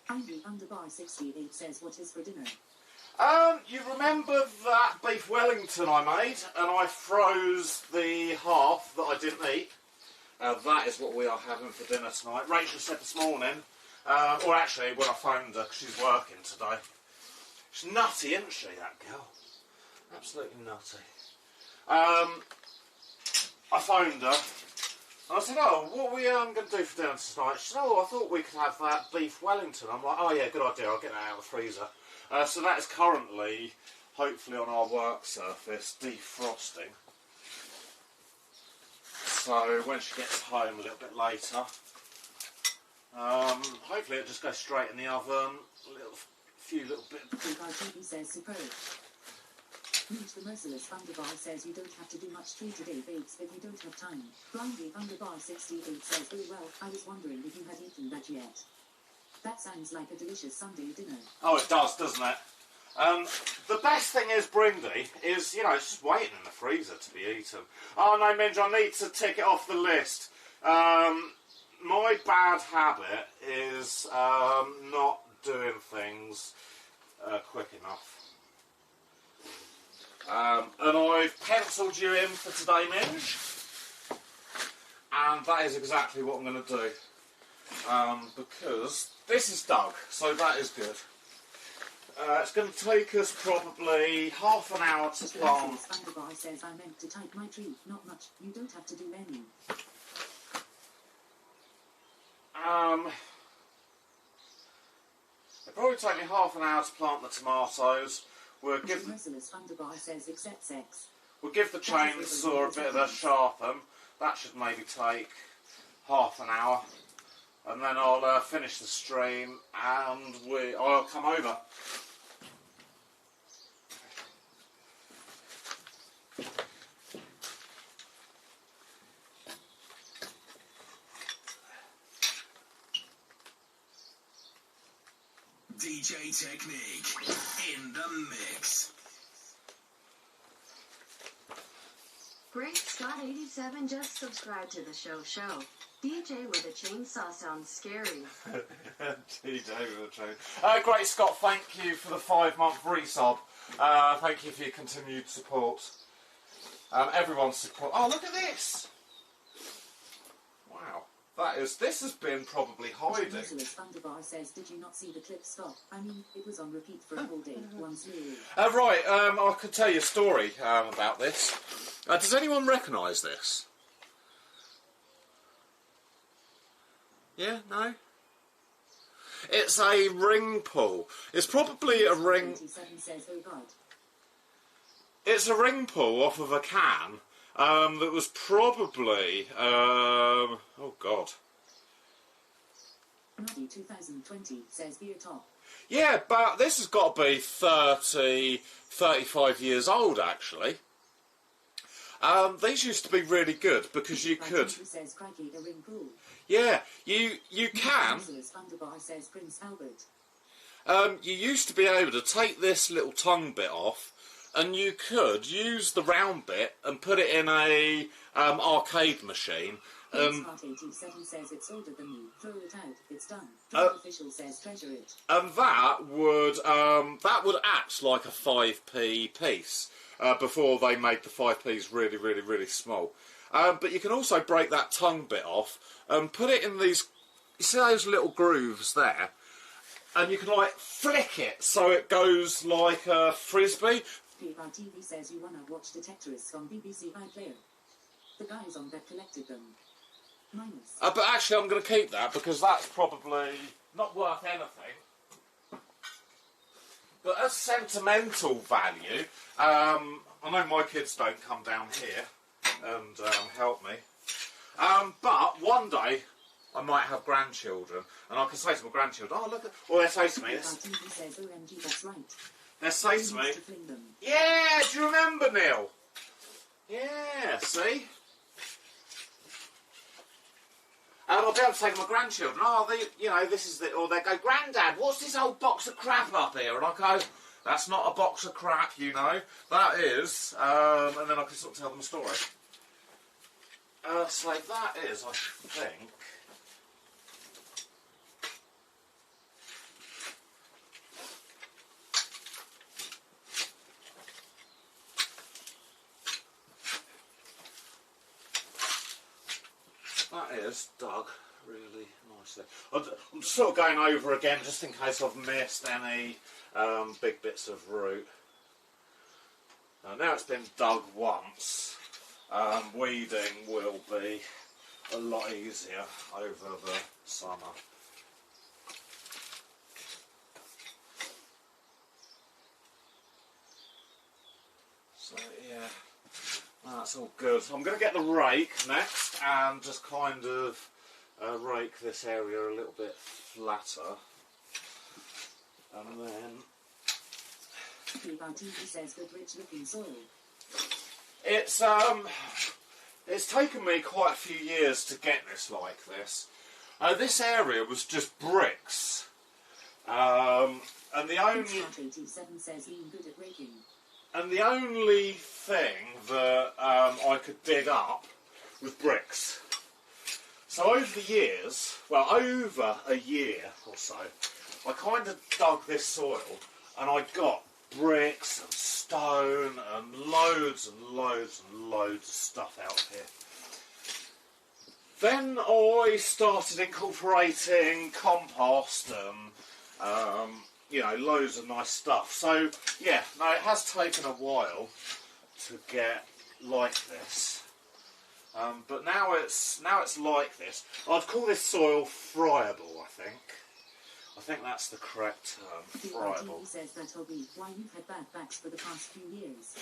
S2: Angry Underbar 68 says, what is for dinner?
S1: You remember that beef Wellington I made, and I froze the half that I didn't eat? That is what we are having for dinner tonight. Rachel said this morning, or actually when I phoned her, because she's working today. She's nutty, isn't she, that girl? Absolutely nutty. I phoned her, and I said, oh, what are we going to do for dinner tonight? She said, oh, I thought we could have that beef Wellington. I'm like, oh yeah, good idea, I'll get that out of the freezer. So that is currently, hopefully on our work surface, defrosting. So when she gets home a little bit later, hopefully it'll just go straight in the oven, few little bits.
S2: TV says superb. Meet the Merciless Underbar says you don't have to do much tree today, babes, if you don't have time. Grindy Underbar 68 says, oh well, I was wondering if you had eaten that yet. That sounds like a delicious Sunday dinner.
S1: Oh, it does, doesn't it? The best thing is, Brindy, is, you know, it's just waiting in the freezer to be eaten. Oh no, Minge, I need to tick it off the list. My bad habit is not doing things quick enough. And I've penciled you in for today, Minge. and that is exactly what I'm going to do. Because this is dug, so that is good. It's going to take us probably half an hour to plant.
S2: Underbar says I meant to type my tree, not much. You don't have to do any.
S1: It'll probably take me half an hour to plant the tomatoes. We'll give
S2: Merciless Underbar says except sex.
S1: We'll give the chainsaw a bit of a sharpen. That should maybe take half an hour. And then I'll finish the stream and I'll come over.
S3: DJ Technique in the mix.
S4: Great Scott 87 just subscribed to the show. DJ with a chainsaw sounds scary.
S1: DJ with a chainsaw. Great Scott, thank you for the 5-month resub. Thank you for your continued support. Everyone's support. Oh, look at this! Wow. This has been probably hiding.
S2: Merciless Underbar says, did you not see the clip stop? I mean, it was on repeat for a whole day, once nearly.
S1: Right, I could tell you a story about this. Does anyone recognise this? Yeah? No? It's a ring pull. It's probably a ring...
S2: 27 says, oh God.
S1: It's a ring pull off of a can that was probably... oh God.
S2: Noddy 2020 says beer top.
S1: Yeah, but this has got to be 30, 35 years old, actually. These used to be really good because you could...
S2: Says crikey, a ring pull.
S1: Yeah, you can.
S2: Underbar says Prince Albert.
S1: You used to be able to take this little tongue bit off, and you could use the round bit and put it in a arcade machine.
S2: Smart 87 says it's older than me. Throw it out. It's done. The official says treasure it.
S1: And that would act like a 5p piece before they made the 5p's really, really, really small. But you can also break that tongue bit off and put it in these. You see those little grooves there, and you can like flick it so it goes like a frisbee.
S2: PFR TV says you wanna watch Detectorists on BBC iPlayer. The guys on that collected them. Minus.
S1: But actually, I'm going to keep that because that's probably not worth anything. But as sentimental value, I know my kids don't come down here and help me. But one day, I might have grandchildren, and I can say to my grandchildren, "Oh, look at..." Or they say to me,
S2: TV says, OMG, that's right.
S1: They say to me, "Yeah, do you remember, Neil? Yeah, see?" And I'll be able to say to my grandchildren, "Oh, this is the..." Or they go, "Grandad, what's this old box of crap up here?" And I go, "That's not a box of crap, you know. That is..." And then I can sort of tell them a story. So that is, I think... That is dug really nicely. I'm sort of going over again just in case I've missed any big bits of root. Now it's been dug once, weeding will be a lot easier over the summer. So yeah. That's all good. I'm going to get the rake next and just kind of rake this area a little bit flatter. And then...
S2: says good rich looking soil.
S1: It's taken me quite a few years to get this like this. This area was just bricks. And the only...
S2: says being good at raking.
S1: And the only thing that I could dig up was bricks. So over the years, well, over a year or so, I kind of dug this soil and I got bricks and stone and loads and loads and loads of stuff out of here. Then I started incorporating compost and, you know, loads of nice stuff. So, yeah, no, it has taken a while to get like this. But now it's like this. I'd call this soil friable, I think. I think that's the correct term, friable.
S2: TV says that'll be why you've had bad backs for the past few years.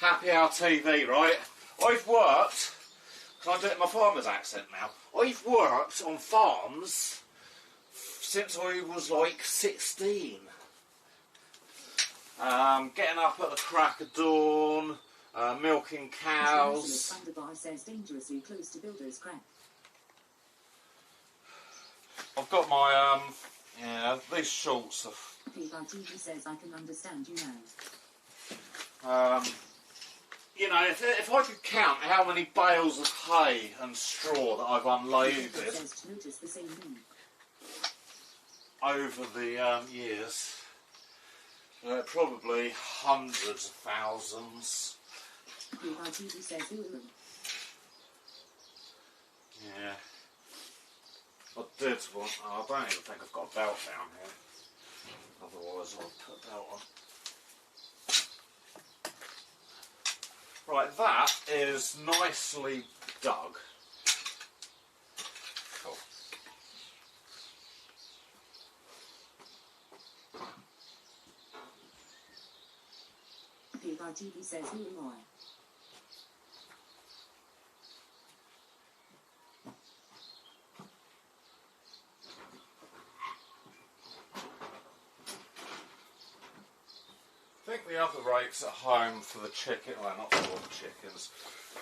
S1: Happy Hour TV, right? I've worked, can I do it in my farmer's accent now? I've worked on farms since I was like 16. Getting up at the crack of dawn, milking cows.
S2: Thunderbar says dangerously close to builder's crack.
S1: I've got my, yeah, these shorts are...
S2: TV says I can understand you now.
S1: You know, if I could count how many bales of hay and straw that I've unloaded
S2: Says to notice the same thing.
S1: over the years, probably hundreds of thousands.
S2: TV says ooh.
S1: Yeah. I did want... Oh, I don't even think I've got a belt down here. Otherwise I'll put a belt on. Right, that is nicely dug. Cool.
S2: TV says who am I?
S1: I think the other rake's at home for the chicken, well not for all the chickens,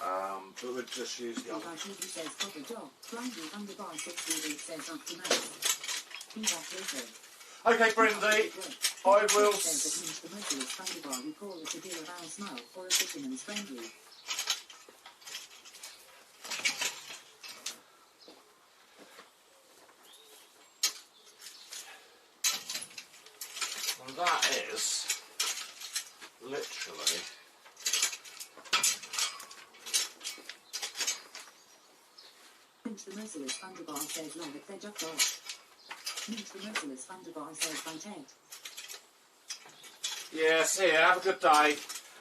S1: but we'll just use the other.
S2: TV says proper job. Blindly underbar 68 says after maths. Feedback later.
S1: Okay, Brindy, I will...
S2: Says that means the merciless thunderbar we call it a deer of our smell or a fisherman's friendly.
S1: And that is literally
S2: Pinch the merciless thunderbar says love it, they're just off. Pinch the merciless thunderbar says by Ted.
S1: yeah, see you, have a good day,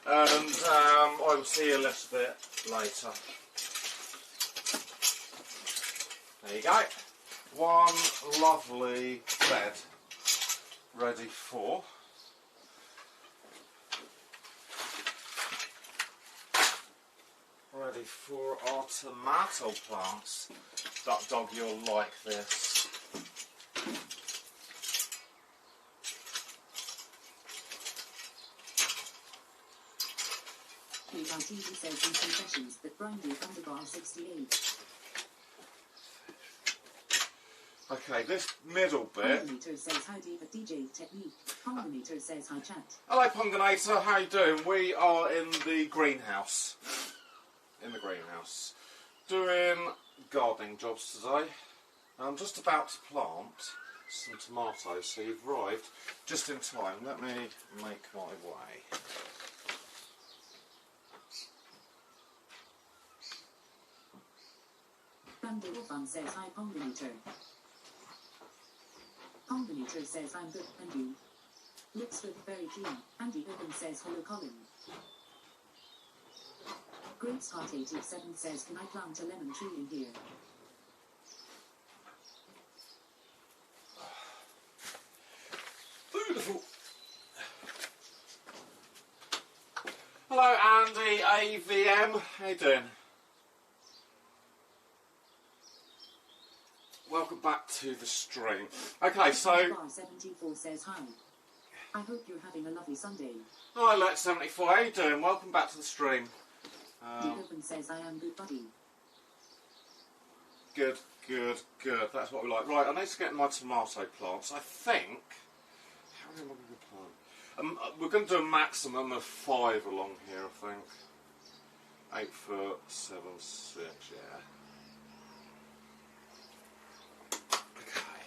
S1: and I will see you a little bit later. There you go, one lovely bed ready for our tomato plants. Duck Dog, you'll like this.
S2: TV says in confessions that Brindy Thunderbar 68.
S1: Okay, this middle bit.
S2: Ponganator says howdy at DJ Technique. Ponganator says hi chat.
S1: Hello Ponganator, how you doing? We are in the greenhouse. Doing gardening jobs today. I'm just about to plant some tomatoes, so you've arrived just in time. Let me make my way.
S2: Randy Wolfman says hi Ponganator. Ponganator says I'm good and you. Looks good, very clean. Andy Urban says hello Colin. Great Scott 87 says can I plant a lemon tree in here?
S1: Beautiful. Hello Andy AVM, how you doing? Welcome back to the stream. Okay, so...
S2: Bar 74 says hi. I hope you're having a lovely Sunday.
S1: Hi Lex74, how you doing? Welcome back to the stream.
S2: Dick Open says I am good buddy.
S1: Good. That's what we like. Right, I need to get my tomato plants. I think... How many am I going to plant? We're going to do a maximum of 5 along here, I think. 8 foot, 7, 6, yeah. Okay.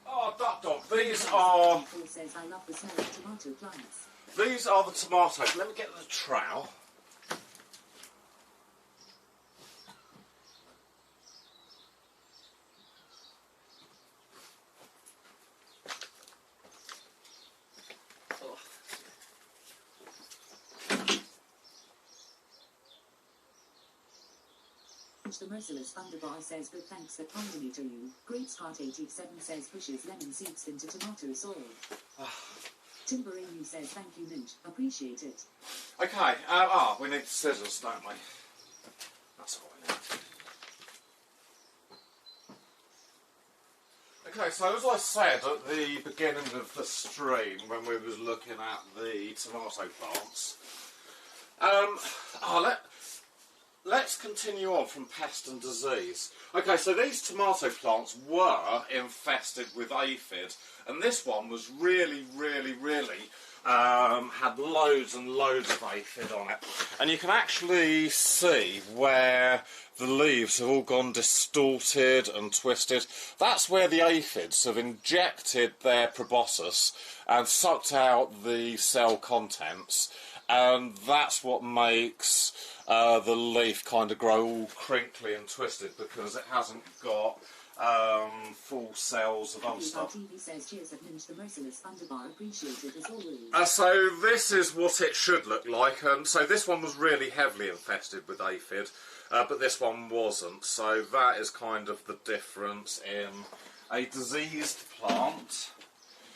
S1: Oh, Duck Dog, these are...
S2: Says I love the smell of tomato plants.
S1: these are the tomatoes. Let me get the trowel.
S2: The Merciless Thunderbar says good thanks for kindly to you. Great Scott 87 says pushes lemon seeds into tomato soil. Timberinu says thank you Mint, appreciate it.
S1: Okay, we need scissors, don't we? That's what we need. Okay, so as I said at the beginning of the stream when we was looking at the tomato plants, let's continue on from pest and disease. Okay, so these tomato plants were infested with aphid, and this one was really had loads and loads of aphid on it. And you can actually see where the leaves have all gone distorted and twisted. That's where the aphids have injected their proboscis and sucked out the cell contents, and that's what makes the leaf kind of grow all crinkly and twisted, because it hasn't got full cells of other stuff.
S2: TV says cheers at Minch, the Merciless Thunderbar, appreciated as always.
S1: So this is what it should look like, and so this one was really heavily infested with aphid, but this one wasn't, so that is kind of the difference in a diseased plant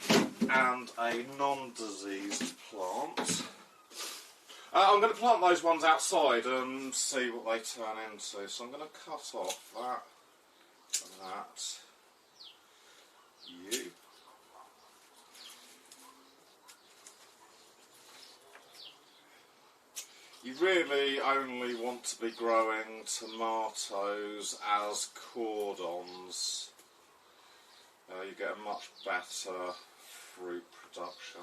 S1: and a non-diseased plant. I'm going to plant those ones outside and see what they turn into. So I'm going to cut off that and that. You. You really only want to be growing tomatoes as cordons. You get a much better fruit production.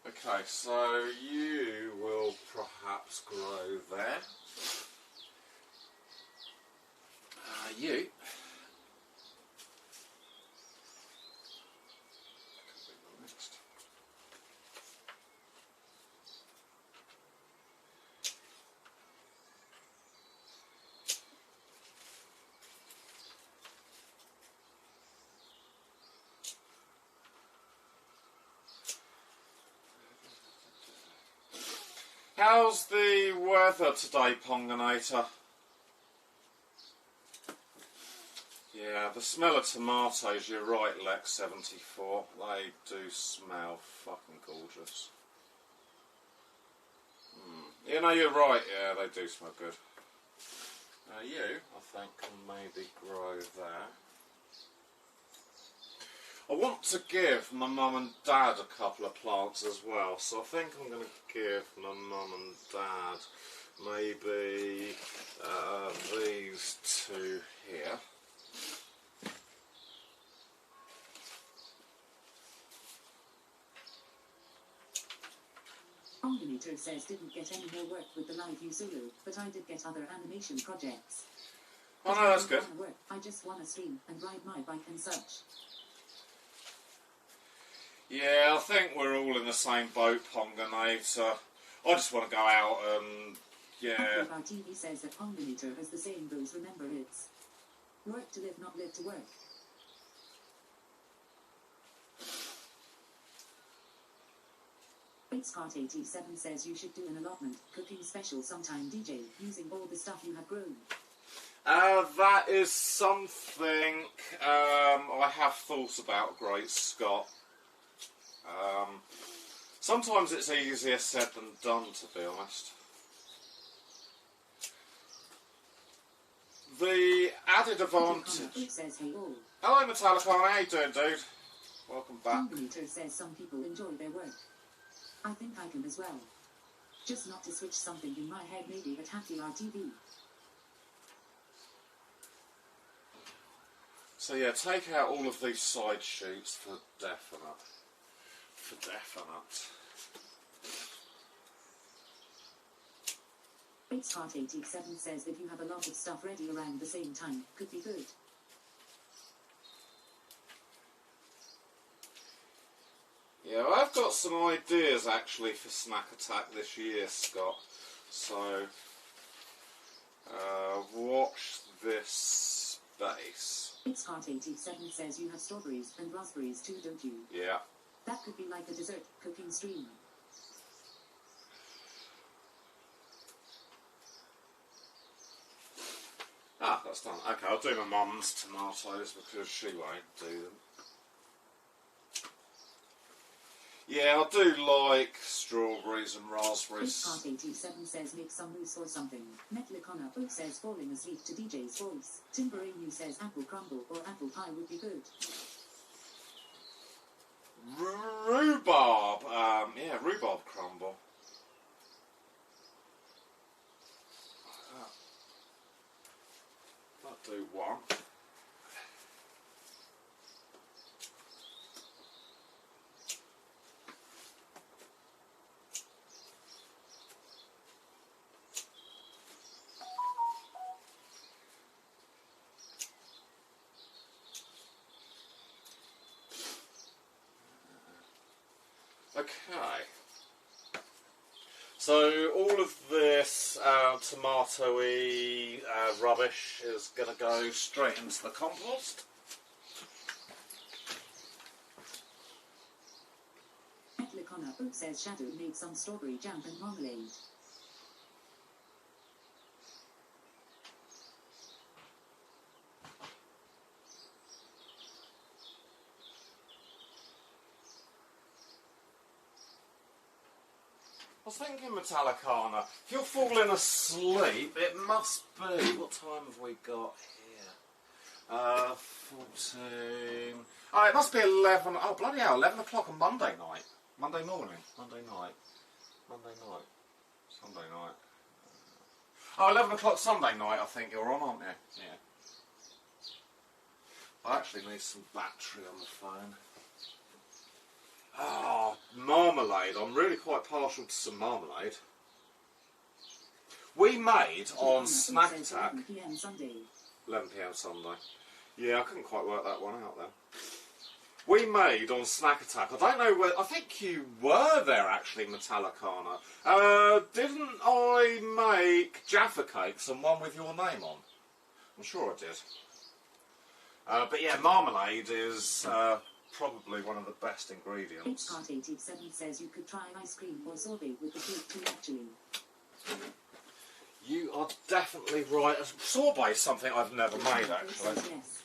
S1: Okay, so you will perhaps grow there. You. Could be the next. How's the weather today, Ponganator? Yeah, the smell of tomatoes, you're right, Lex74. They do smell fucking gorgeous. You know, you're right, yeah, they do smell good. You, I think, can maybe grow there. I want to give my mum and dad a couple of plants as well, so I think I'm going to give my mum and dad maybe these two here.
S2: Combinator says didn't get any more work with the live you solo, but I did get other animation projects.
S1: Oh no, that's good.
S2: I just want to stream and ride my bike and such.
S1: Yeah, I think we're all in the same boat, Ponganator. I just want to go out and, yeah.
S2: Our TV says that Ponganator has the saying goes, remember it's work to live, not live to work. Scott 87 says you should do an allotment, cooking special sometime, DJ, using all the stuff you have grown.
S1: That is something I have thought about, Great Scott. Sometimes it's easier said than done, to be honest. The added advantage...
S2: Says, hey all.
S1: Hello, Metallicon, how you doing, dude? Welcome back.
S2: Combinator says some people enjoy their work. I think I can as well. Just not to switch something in my head, maybe at Happy RTV.
S1: So yeah, take out all of these side shoots for definite. For definite.
S2: Scott 87 says if you have a lot of stuff ready around the same time, could be good.
S1: got some ideas actually for Snack Attack this year, Scott. So, watch this space.
S2: It's Heart 87 says you have strawberries and raspberries too, don't you?
S1: Yeah.
S2: That could be like a dessert cooking stream.
S1: Ah, that's done. Okay, I'll do my mum's tomatoes because she won't do them. Yeah, I do like strawberries and raspberries.
S2: Part 87 says make some mousse or something. Metlicona Oak says falling asleep to DJ's voice. Timberanu says apple crumble or apple pie would be good.
S1: Rhubarb. Yeah, rhubarb crumble. I'll do one. Okay, so all of this tomatoey rubbish is going to go straight into the compost.
S2: Metlicona Oak says Shadow made some strawberry jam and marmalade.
S1: I was thinking Metallicana, if you're falling asleep, it must be, what time have we got here? 14, oh it must be 11, oh bloody hell, 11 o'clock on Monday night, Monday morning, Monday night, Sunday night, oh 11 o'clock Sunday night I think you're on, aren't you? Yeah. I actually need some battery on the phone. Oh, marmalade. I'm really quite partial to some marmalade. We made on Snack Attack
S2: 11 PM Sunday.
S1: 11 PM Sunday. Yeah, I couldn't quite work that one out then. We made on Snack Attack, I don't know where, I think you were there actually, Metallicana. Didn't I make Jaffa cakes and one with your name on? I'm sure I did. But yeah, marmalade is probably one of the best ingredients.
S2: Part 87 says you could try ice cream or sorbet with the cake too actually.
S1: You are definitely right. Sorbet is something I've never made actually.
S2: Yes.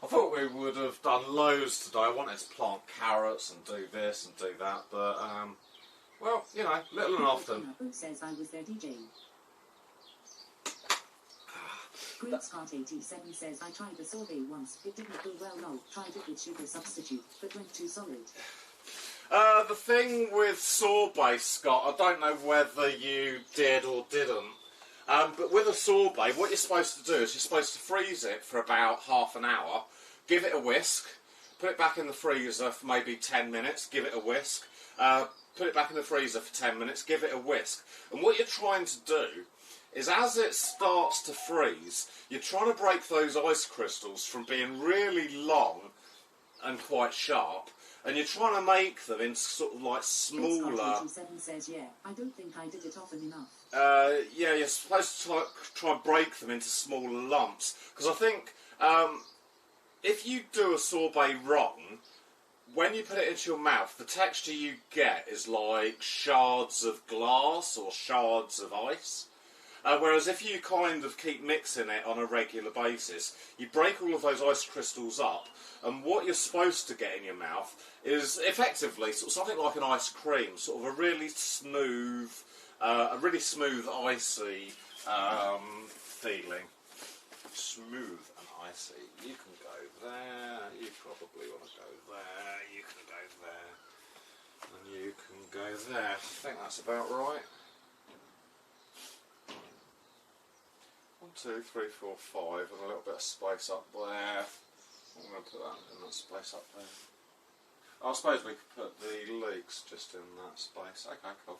S1: I thought we would have done loads today. I wanted to plant carrots and do this and do that, but, well, you know, little and often.
S2: Oak says I was their DJ. Great Part 87 says I tried the sorbet once. It didn't go well. No, tried it with sugar substitute, but went too solid.
S1: The thing with sorbet, Scott, I don't know whether you did or didn't. But with a sorbet, what you're supposed to do is you're supposed to freeze it for about half an hour, give it a whisk, put it back in the freezer for maybe 10 minutes, give it a whisk, put it back in the freezer for 10 minutes, give it a whisk. And what you're trying to do is as it starts to freeze, you're trying to break those ice crystals from being really long and quite sharp, and you're trying to make them into sort of like smaller...
S2: Part 87 says yeah, I don't think I did it often enough.
S1: Yeah, you're supposed to try and break them into smaller lumps. Because I think if you do a sorbet wrong, when you put it into your mouth, the texture you get is like shards of glass or shards of ice. Whereas if you kind of keep mixing it on a regular basis, you break all of those ice crystals up, and what you're supposed to get in your mouth is effectively sort of something like an ice cream, sort of a really smooth, icy feeling. Smooth and icy. You can go there, you probably want to go there, you can go there, and you can go there. I think that's about right. 1, 2, 3, 4, 5, and a little bit of space up there. I'm going to put that in that space up there. I suppose we could put the leeks just in that space. Okay, cool.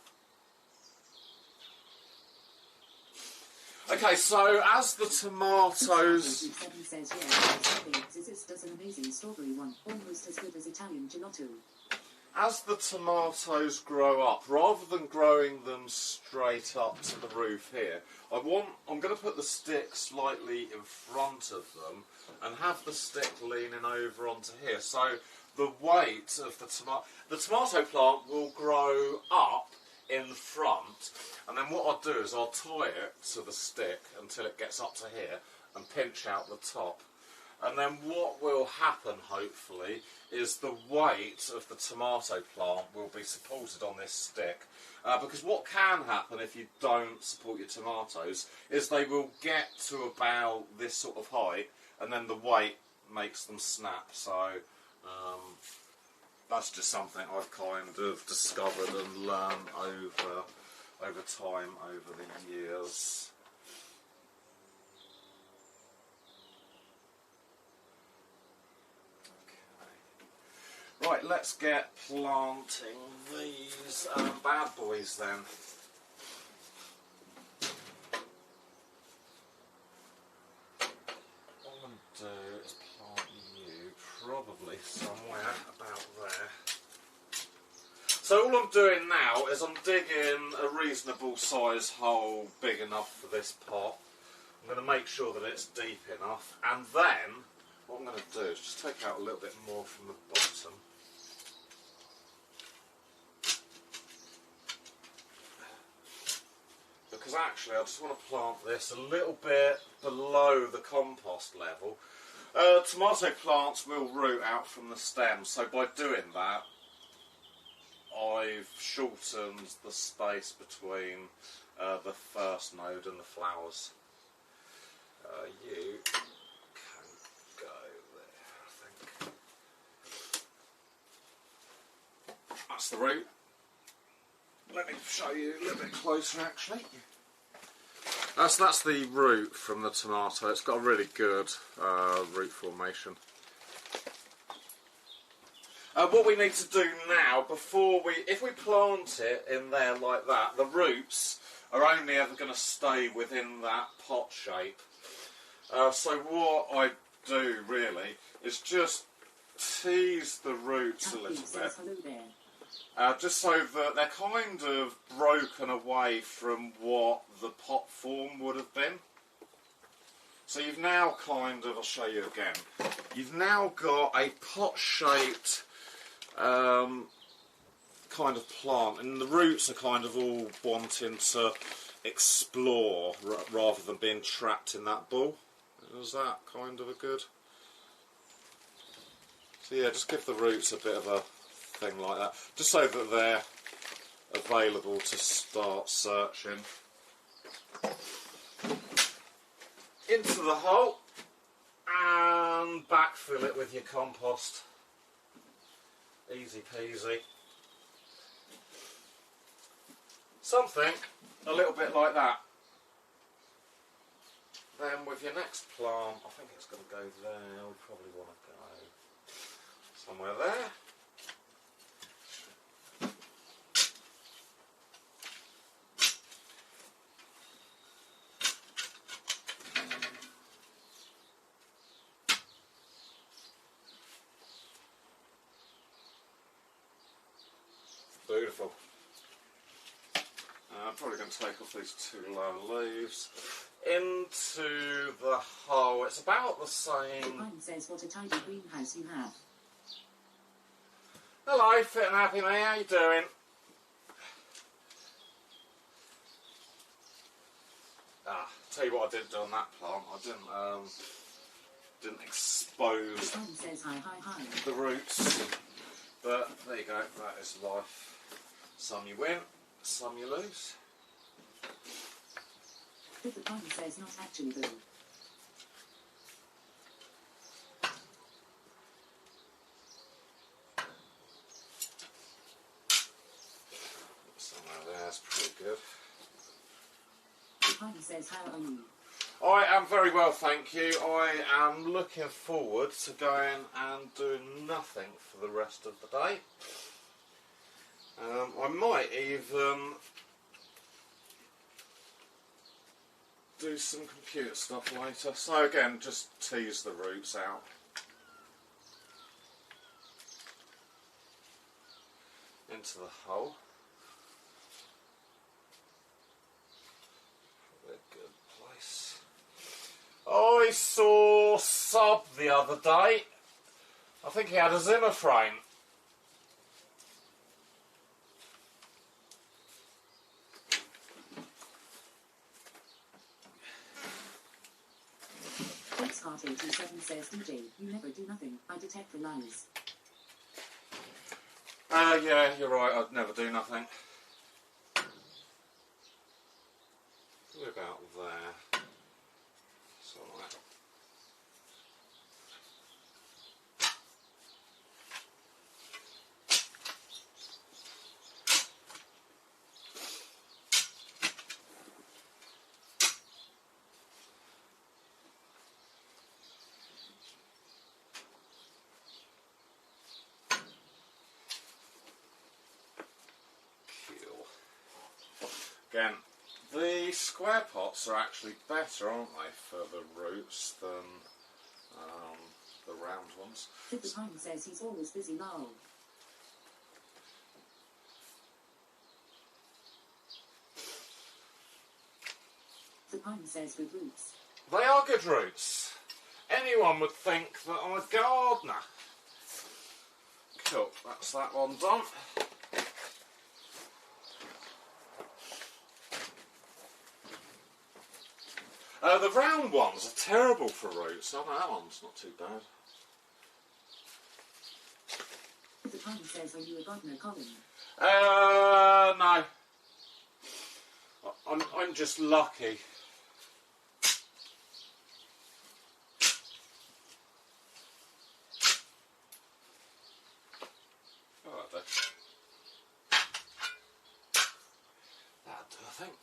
S1: Okay, so as the tomatoes...
S2: 7 says, yeah, does an amazing strawberry one, almost as good as Italian gelato.
S1: As the tomatoes grow up, rather than growing them straight up to the roof here, I'm going to put the stick slightly in front of them and have the stick leaning over onto here. So the weight of the tomato plant will grow up in front, and then what I'll do is I'll tie it to the stick until it gets up to here and pinch out the top. And then what will happen, hopefully, is the weight of the tomato plant will be supported on this stick. Because what can happen if you don't support your tomatoes is they will get to about this sort of height, and then the weight makes them snap. So that's just something I've kind of discovered and learned over time, over the years. Right, let's get planting these bad boys then. What I'm going to do is plant you probably somewhere about there. So all I'm doing now is I'm digging a reasonable size hole big enough for this pot. I'm going to make sure that it's deep enough, and then what I'm going to do is just take out a little bit more from the bottom. Because actually I just want to plant this a little bit below the compost level. Tomato plants will root out from the stem, so by doing that I've shortened the space between the first node and the flowers. You can go there, I think. That's the root. Let me show you a little bit closer actually. That's the root from the tomato. It's got a really good root formation. What we need to do now, if we plant it in there like that, the roots are only ever going to stay within that pot shape. So what I do really is just tease the roots a little bit. Just so that they're kind of broken away from what the pot form would have been. So you've now I'll show you again, you've now got a pot-shaped kind of plant, and the roots are kind of all wanting to explore rather than being trapped in that ball. Is that kind of a good? So yeah, just give the roots a bit of a thing like that, just so that they're available to start searching. Into the hole and backfill it with your compost. Easy peasy. Something a little bit like that. Then with your next plant, I think it's going to go there. We probably want to go somewhere there. Beautiful. I'm probably going to take off these two lower leaves. Into the hole. It's about the same.
S2: Mine says what a tidy greenhouse you have.
S1: Hello, fit and happy mate. How you doing? Tell you what I didn't do on that plant. I didn't expose
S2: Mine says hi, hi, hi.
S1: the roots. But there you go. That is life. Some you win, some you lose.
S2: But the pun says not actually though.
S1: Somewhere there's pretty good.
S2: The pun says how are you?
S1: I am very well, thank you. I am looking forward to going and doing nothing for the rest of the day. I might even do some computer stuff later. So again, just tease the roots out. Into the hole. Probably a good place. I saw Sub the other day. I think he had a Zimmer frame.
S2: Xcart87 says, DJ, you never do nothing. I detect the lies.
S1: Yeah, you're right, I'd never do nothing. What about there? It's alright. Again, the square pots are actually better, aren't they, for the roots than the round ones.
S2: Fifth Pine says he's always busy now. The Pine says good roots.
S1: They are good roots. Anyone would think that I'm a gardener. Cool, that's that one done. The round ones are terrible for roots. Oh, no, that one's not too bad.
S2: The Pine says, are you a gardener, Colin?
S1: No. I'm just lucky. Oh, that'll do. That'll do, I think.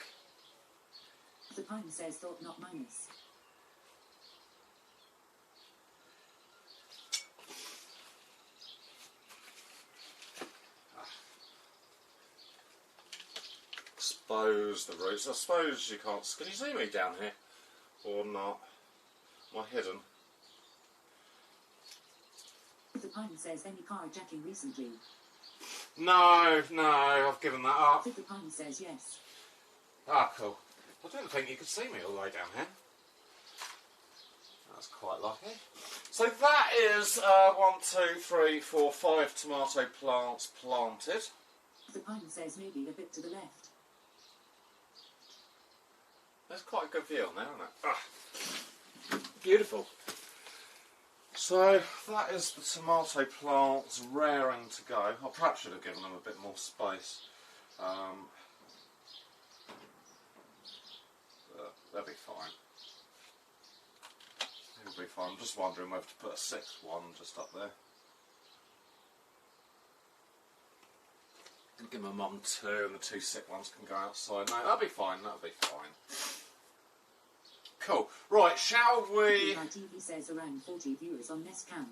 S2: The Pine says, thought not minus.
S1: Expose the roots. I suppose you can't. Can you see me down here? Or not? Am I hidden?
S2: The Pine says, any carjacking recently?
S1: No, I've given that up.
S2: The Pine says yes.
S1: Ah, cool. I didn't think you could see me all the way down here. That's quite lucky. So that is 1, 2, 3, 4, 5 tomato plants planted.
S2: The Pine says maybe a bit to the left.
S1: There's quite a good view on there, isn't it? Ah, beautiful. So that is the tomato plants raring to go. I perhaps should have given them a bit more space. They'll be fine. They'll be fine. I'm just wondering whether to put a 6th one just up there. Give my mum 2 and the 2 sick ones can go outside. No, that'll be fine, that'll be fine. Cool. Right, shall we...
S2: TV says around 40 viewers on Nest Cam.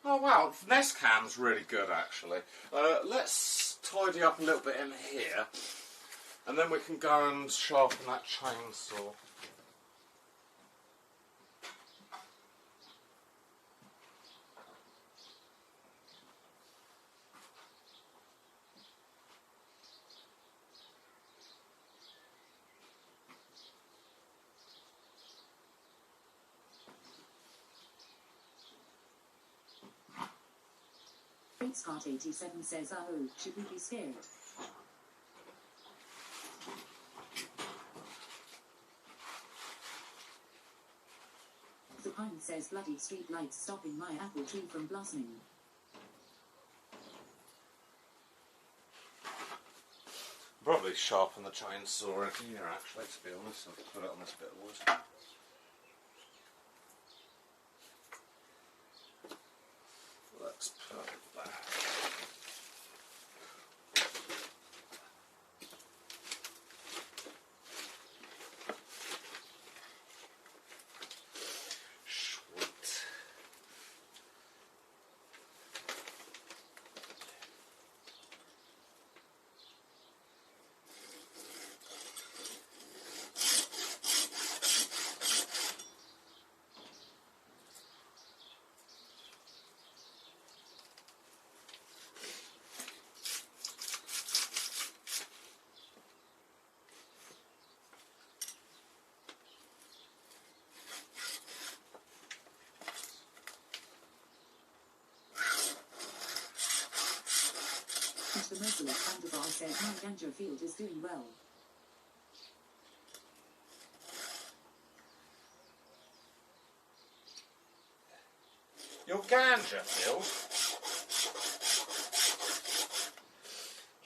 S1: Oh wow, Nest Cam's really good actually. Let's tidy up a little bit in here. And then we can go and sharpen that chainsaw.
S2: Scott87 says, oh, should we be scared? The Pine says, bloody street lights stopping my apple tree from blossoming.
S1: Probably sharpen the chainsaw in here actually, to be honest. I'll put it on this bit of wood. Let's put that.
S2: Which the merciless Thunderbar says my ganja field is doing well.
S1: Your ganja field?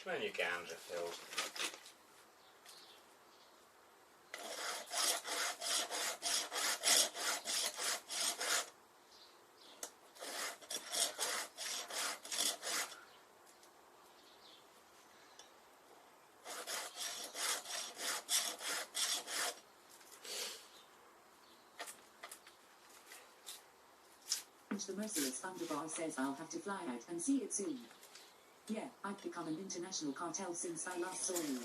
S1: What do you mean your ganja field?
S2: Which the merciless Thunderbar says I'll have to fly out and see it soon. Yeah, I've become an international cartel since I last saw you.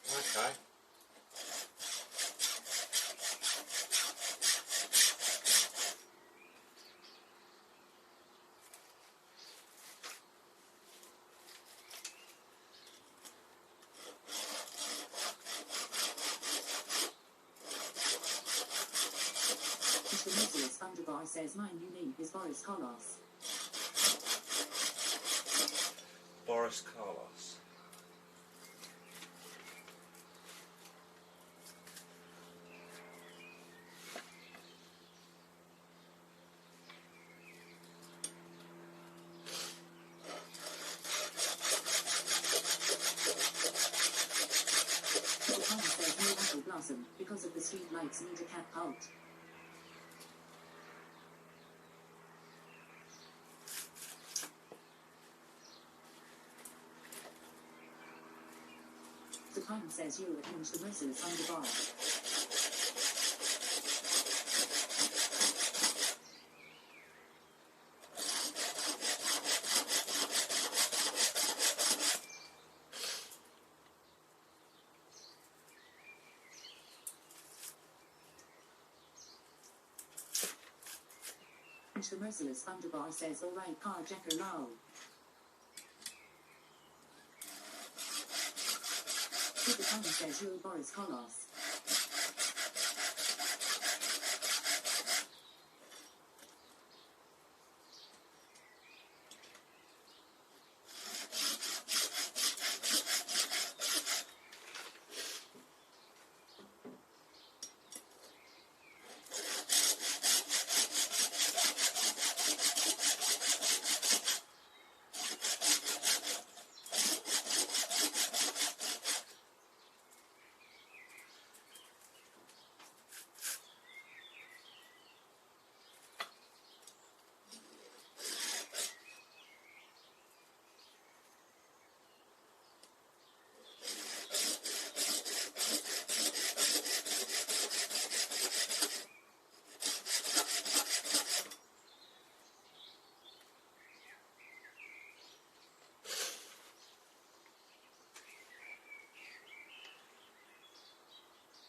S1: Okay.
S2: Which the merciless Thunderbar says my new name is Boris Kolos.
S1: Boris Carlos.
S2: The Tom says no apple blossom because of the street lights need a cat out. The Tom says you're a hinge the merciless Thunderbar. Which the merciless Thunderbar says alright carjacker now. The Tom says you're Boris Kolos.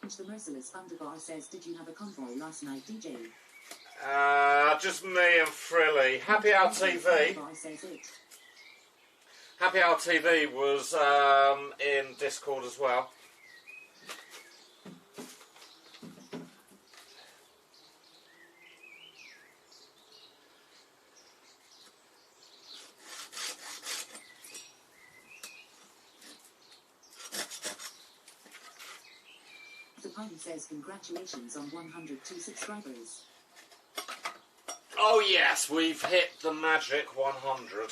S2: Which the merciless Thunderbar says did you have a convoy last night DJ?
S1: Just me and Frilly. Happy Hour TV.
S2: Thunderbar says it.
S1: Happy Hour TV was in Discord as well.
S2: The Pine says congratulations on 102 subscribers.
S1: Oh yes, we've hit the magic 100.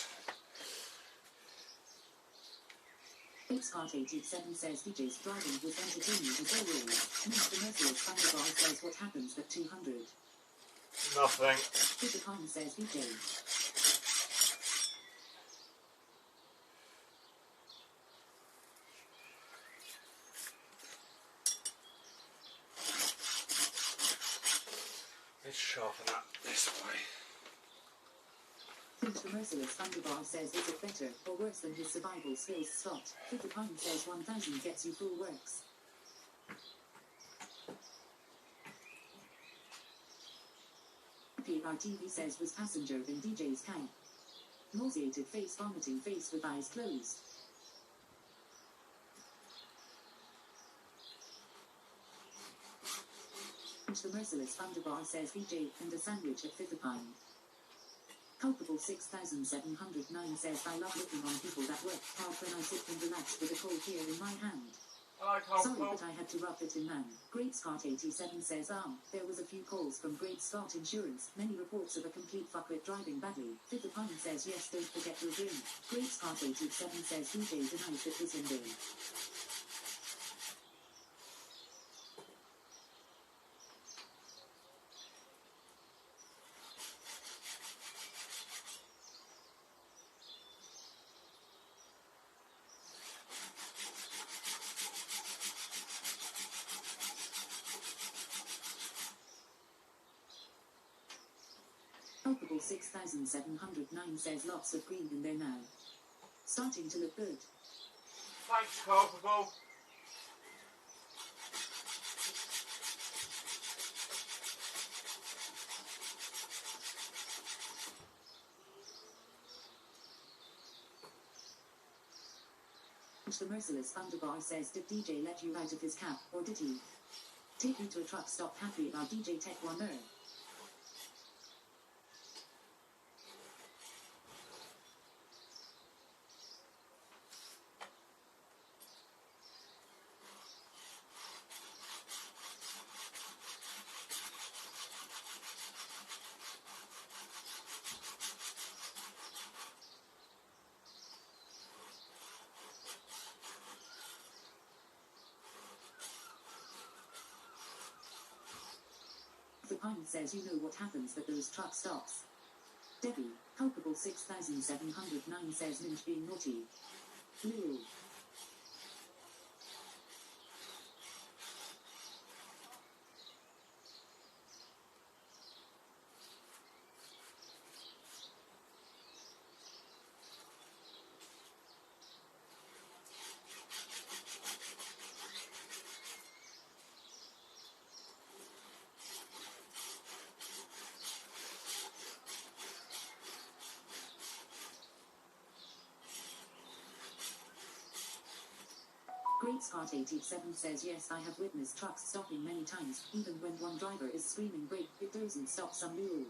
S2: Xcart887 says DJ's driving was entertaining as always. Mr. Merciless Thunderbar says what happens at 200.
S1: Nothing.
S2: The Pine says DJ.
S1: Let's sharpen that this way.
S2: The Merciless Thunderbar says is it better or worse than his survival skills slot? The Pine says 1000 gets you full works. PRTV says was passenger in DJ's cab. Nauseated face, vomiting face with eyes closed. Which the Merciless Thunderbar says DJ and a sandwich at Philippine. Culpable 6709 says, I love looking on people that work hard when I sit and relax with a cold beer in my hand.
S1: Hello,
S2: Sorry,
S1: Culpable.
S2: but I had to rub it in, man. Great Scott 87 says, there was a few calls from Great Scott Insurance. Many reports of a complete fuckwit driving badly. Fifth opponent says, yes, don't forget your drink. Great Scott 87 says, DJ denies it was in day. Culpable 6709 says, lots of green in there now. Starting to look good.
S1: Thanks, Culpable.
S2: The merciless Underbar says, did DJ let you out of his cab, or did he take you to a truck stop? Happy about DJ Tech Wonder. The Pine says, you know what happens at those truck stops. Debbie, Culpable 6709 says, Minch being naughty. Lou. Great Scott 87 says, yes, I have witnessed trucks stopping many times, even when one driver is screaming brake, it doesn't stop some mule.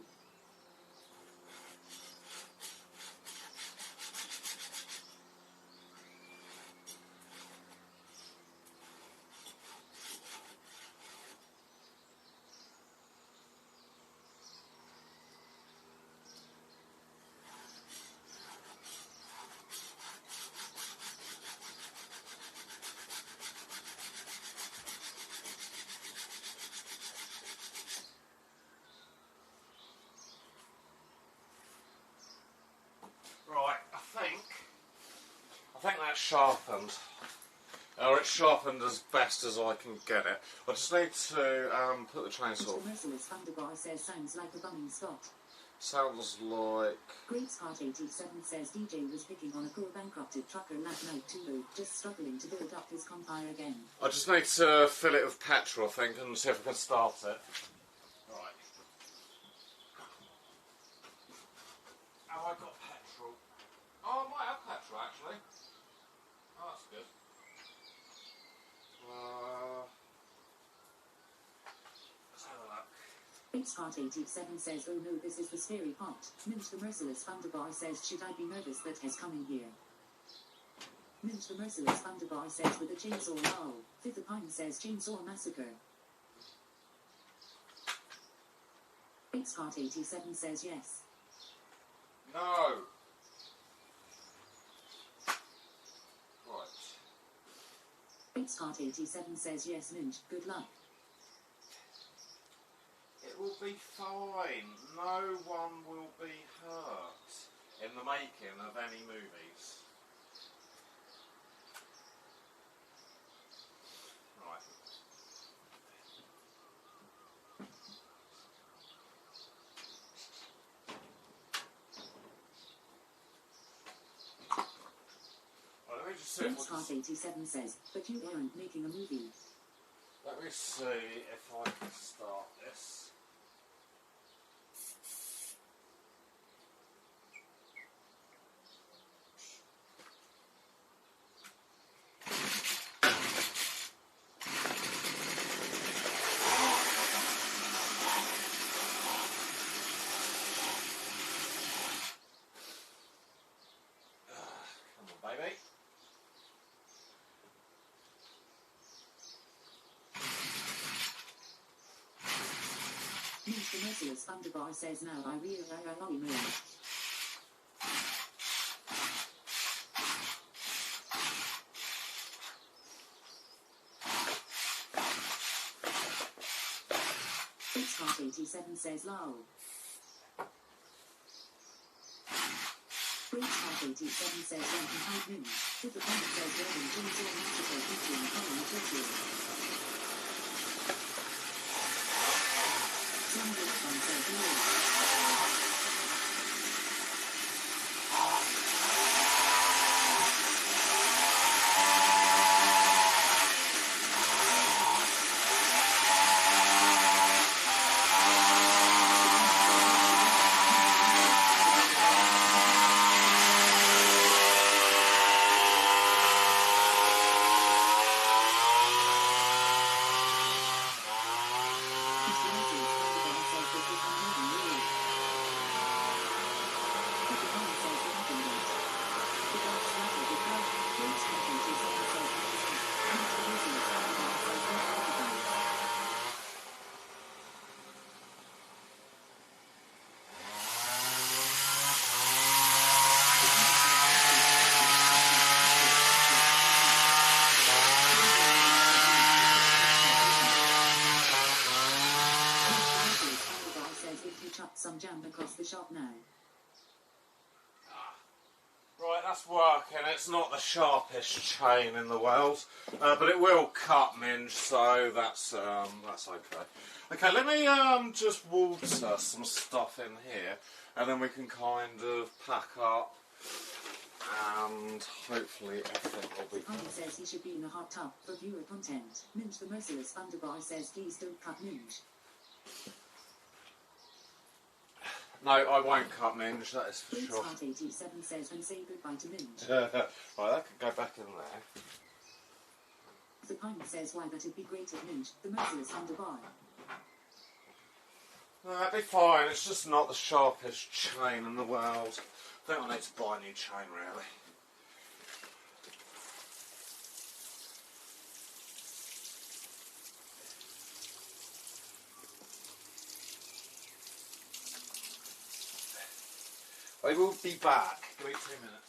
S1: Right, I think that's sharpened. Or it's sharpened as best as I can get it. I just need to put the chainsaw.
S2: The merciless Underbar says, sounds like a bumming spot.
S1: Sounds like...
S2: Great Scott 87 says, DJ was picking on a poor bankrupted trucker last night too low, just struggling to build up his compire again.
S1: I just need to fill it with petrol, I think, and see if I can start it. Right. Have I got petrol? Oh, I might have petrol, actually. Oh, that's good. Let's have a look.
S2: Great Scott 87 says, oh no, this is the scary part. Minch the merciless Underbar says, should I be nervous that he's coming here? Minch the merciless Underbar says, with a chainsaw wow. Fifth Pine says, chainsaw massacre. Great Scott 87 says, yes.
S1: No. Right.
S2: Great Scott 87 says, yes, Minch, good luck.
S1: It will be fine. No one will be hurt in the making of any movies. Right. Well, let me just see
S2: Great
S1: if I
S2: Scott
S1: can...
S2: 87 says, but you aren't making a movie.
S1: Let me see if I can start this.
S2: The merciless Thunderbar says now I really moon. It's 87 says lol. Great Shark 87 says one can hide news. If the comment says wearing jeans or Mexico featuring Colin Churchill. Some of the one says no. Some jam across the shop now.
S1: Right, that's working. It's not the sharpest chain in the world, but it will cut minge, so that's okay. Okay, let me just water some stuff in here, and then we can kind of pack up, and hopefully everything will be.
S2: Connie says he should be in the hot tub for viewer content. Minge the merciless Thunderbar says please don't cut minge.
S1: No, I won't cut minge, that is for sure.
S2: Heart 87 says and say goodbye to minge.
S1: Right, that could go back in there.
S2: The Pine says why that'd be great at minge, the merciless Thunderbar.
S1: No, that'd be fine, it's just not the sharpest chain in the world. I think I need to buy a new chain, really. I will be back. Give me 2 minutes.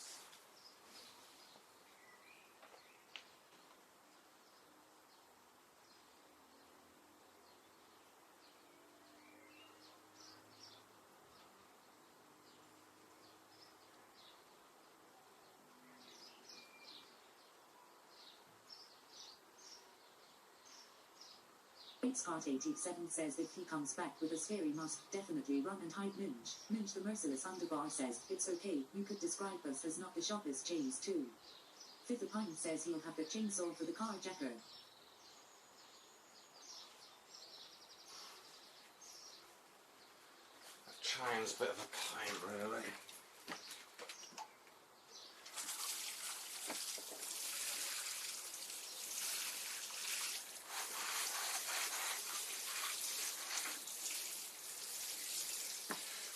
S2: Heart 87 says if he comes back with a scary must definitely run and hide minge. Minge the merciless Underbar says it's okay, you could describe us as not the sharpest chains too. Fifth Pine says he'll have the chainsaw for the carjacker.
S1: The chain's a bit of a pain, really.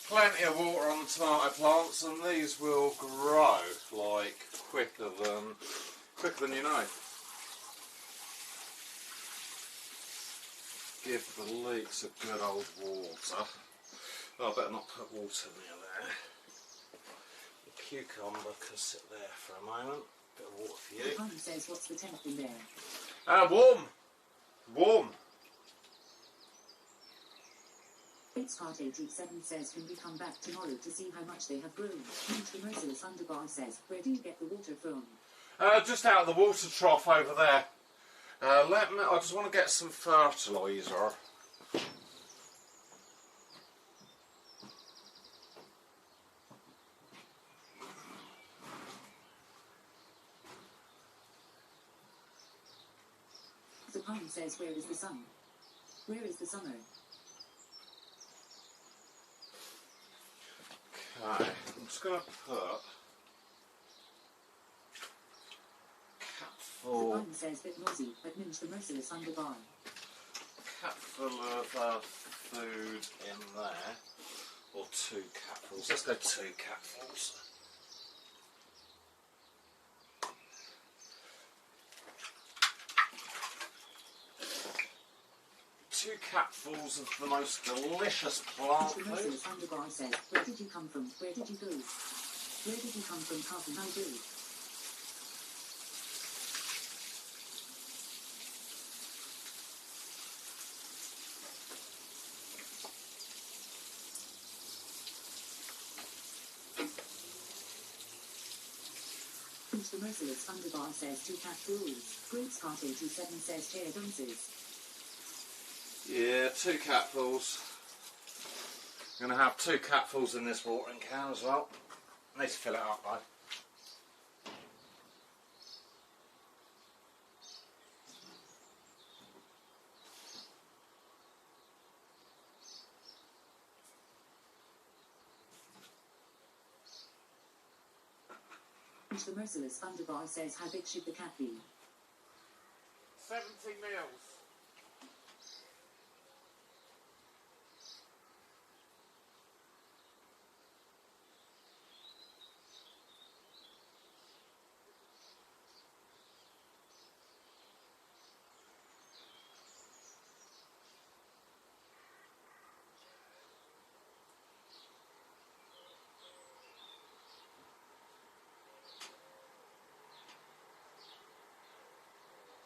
S1: Plenty of water on the tomato plants, and these will grow like quicker than you know. Give the leeks a good old water. Oh, I better not put water near there. The cucumber can sit there for a moment. Bit of water for you.
S2: Pine says what's the temp in there?
S1: Warm. Warm.
S2: Heart 87 says can we come back tomorrow to see how much they have grown? Minge the merciless Underbar says where do you get the water from?
S1: Just out of the water trough over there. I just want to get some fertiliser.
S2: The Pine says where is the sun? Where is the summer?
S1: Okay, I'm just going to put
S2: The Pine says bit noisy, but Minge the merciless Underbar.
S1: Capful of food in there, or 2 capfuls. Let's go 2 capfuls. Two capfuls of the most delicious plant
S2: Mr.
S1: food.
S2: Merciless Underbar says, where did you come from? Where did you go? Where did you come from? How can I do? Mr. Merciless Underbar says 2 capfuls. Great Scott 87 says chair dunces.
S1: Yeah, 2 capfuls. I'm going to have 2 capfuls in this watering can as well. I need to fill it up though.
S2: Mr. Merciless Underbar says, how big should the cat be?
S1: 70 mils.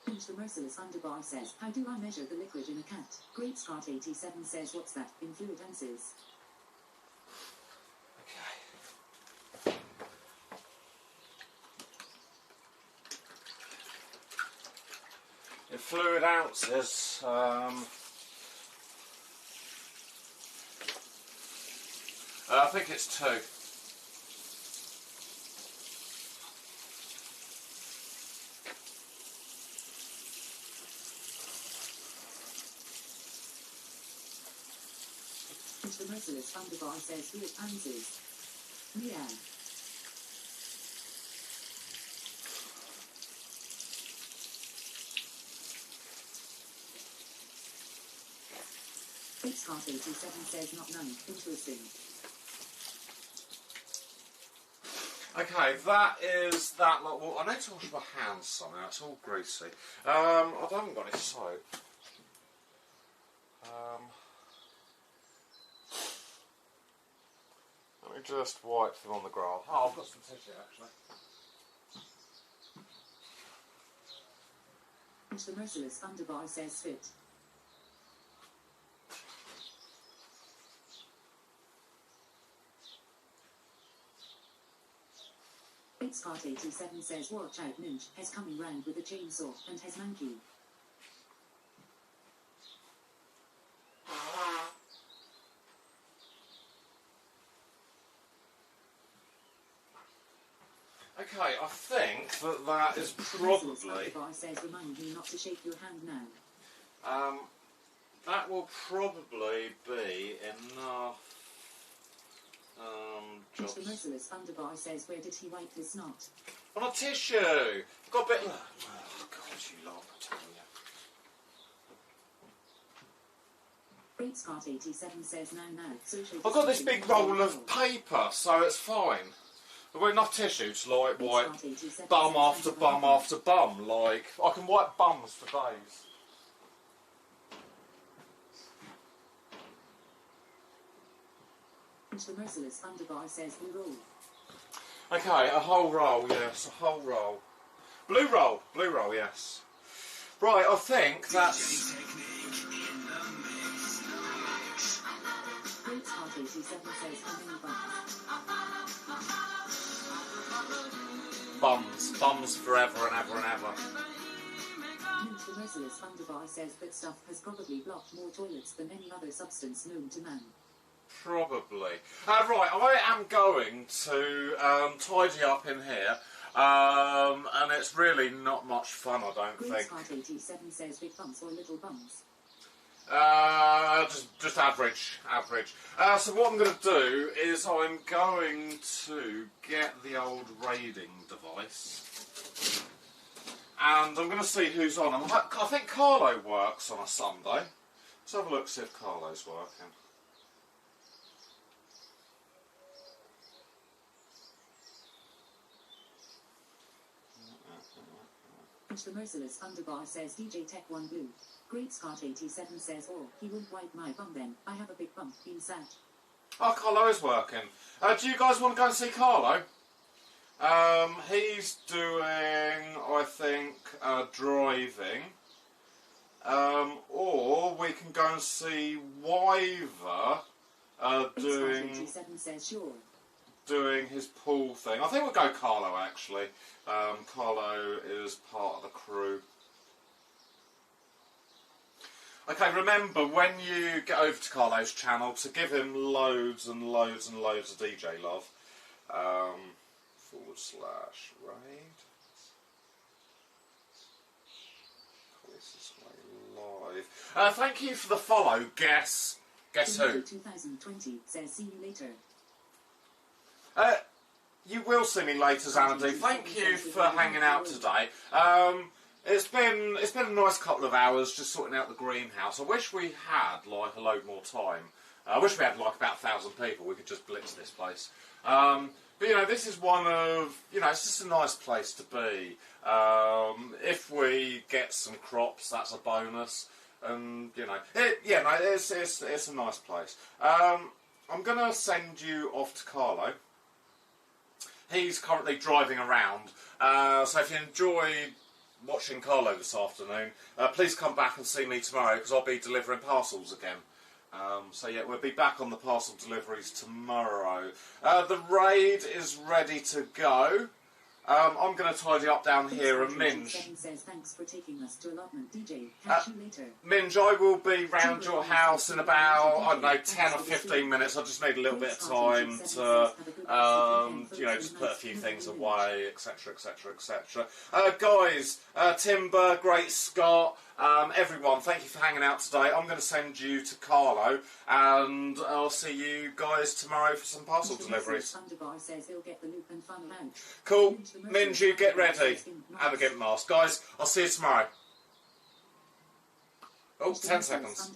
S2: Mr. Merciless Underbar says, how do I measure the liquid in a cat? Great Scott 87 says, what's that? In fluid ounces.
S1: Okay. In fluid ounces, I think it's 2.
S2: Mr. Merciless Underbar says, fluid ounces. Meow. Great Scott 87 says, not none. Interesting.
S1: Okay, that is that lot. Well, I need to wash my hands somehow. It's all greasy. I haven't got any soap. Let me just wipe them on the grass. Oh, I've got some tissue actually.
S2: Mr. Merciless Underbar says, fit. Great Scott 87 says, watch out, Minch has coming round with a chainsaw and has monkey.
S1: Okay, I think that is
S2: Merciless
S1: probably.
S2: Underbar says, remind me not to shake your hand now.
S1: That will probably be enough.
S2: Mr.
S1: Just
S2: Merciless Underbar says, where did he wipe his snot?
S1: on a tissue. I've got a bit. Oh God, you lot! I tell you.
S2: Great Scott 87 says, now, social
S1: I've got this
S2: distancing
S1: big roll
S2: is
S1: of paper, so it's fine. I've got enough tissue to like
S2: Great
S1: wipe
S2: Scott 87
S1: bum
S2: says,
S1: after
S2: "Under
S1: bum
S2: the
S1: after bum. Like I can wipe bums for days.
S2: Mr. Merciless Underbar says, we roll.
S1: Okay, a whole roll, yes, a whole roll. Blue roll, yes. Right, I think that's.
S2: Great Scott 87 says, how many buns?
S1: Bums forever and ever and ever.
S2: Mr. Merciless Underbar says that stuff has probably blocked more toilets than any other substance known to man.
S1: Probably. Right, I am going to tidy up in here, and it's really not much fun, I don't
S2: Great
S1: think.
S2: Scott 87 says, big bums or little bums.
S1: Just average. So what I'm going to do is I'm going to get the old raiding device, and I'm going to see who's on. I think Carlo works on a Sunday. Let's have a look, see if Carlo's working.
S2: Inch the Merciless Underbar says DJ Tech 1 Blue. Great Scott 87 says, oh, he won't wipe my bum then. I have a big bum. Being sad.
S1: Oh, Carlo is working. Do you guys want to go and see Carlo? He's doing, I think, driving. Or we can go and see Wyver doing
S2: says, sure.
S1: doing his pool thing. I think we'll go Carlo, actually. Carlo is part of the crew. Okay, remember, when you get over to Carlo's channel, to give him loads and loads and loads of DJ love. /raid. This is live. Thank you for the follow, Guess who?
S2: 2020 says, see you later.
S1: You will see me later, Xanadu. Thank you for hanging out today. It's been a nice couple of hours just sorting out the greenhouse. I wish we had like a load more time. I wish we had like about 1,000 people. We could just blitz this place. But you know, this is one of, you know, it's just a nice place to be. If we get some crops, that's a bonus. And you know, it's a nice place. I'm gonna send you off to Carlo. He's currently driving around. So if you enjoyed watching Carlo this afternoon, please come back and see me tomorrow because I'll be delivering parcels again. So yeah, we'll be back on the parcel deliveries tomorrow. The raid is ready to go. I'm going to tidy up down here and Minge.
S2: Says, thanks for taking us to allotment, DJ. Catch you later.
S1: Minge, I will be round your house in about, I don't know, 10 or 15 minutes. I just need a little bit of time to, you know, just put a few things away, etc, etc, etc. Guys, Timber, Great Scott, everyone, thank you for hanging out today. I'm going to send you to Carlo, and I'll see you guys tomorrow for some parcel deliveries. Cool. Minge, you get ready. Have a gimp mask. Guys, I'll see you tomorrow. Oh, 10 seconds.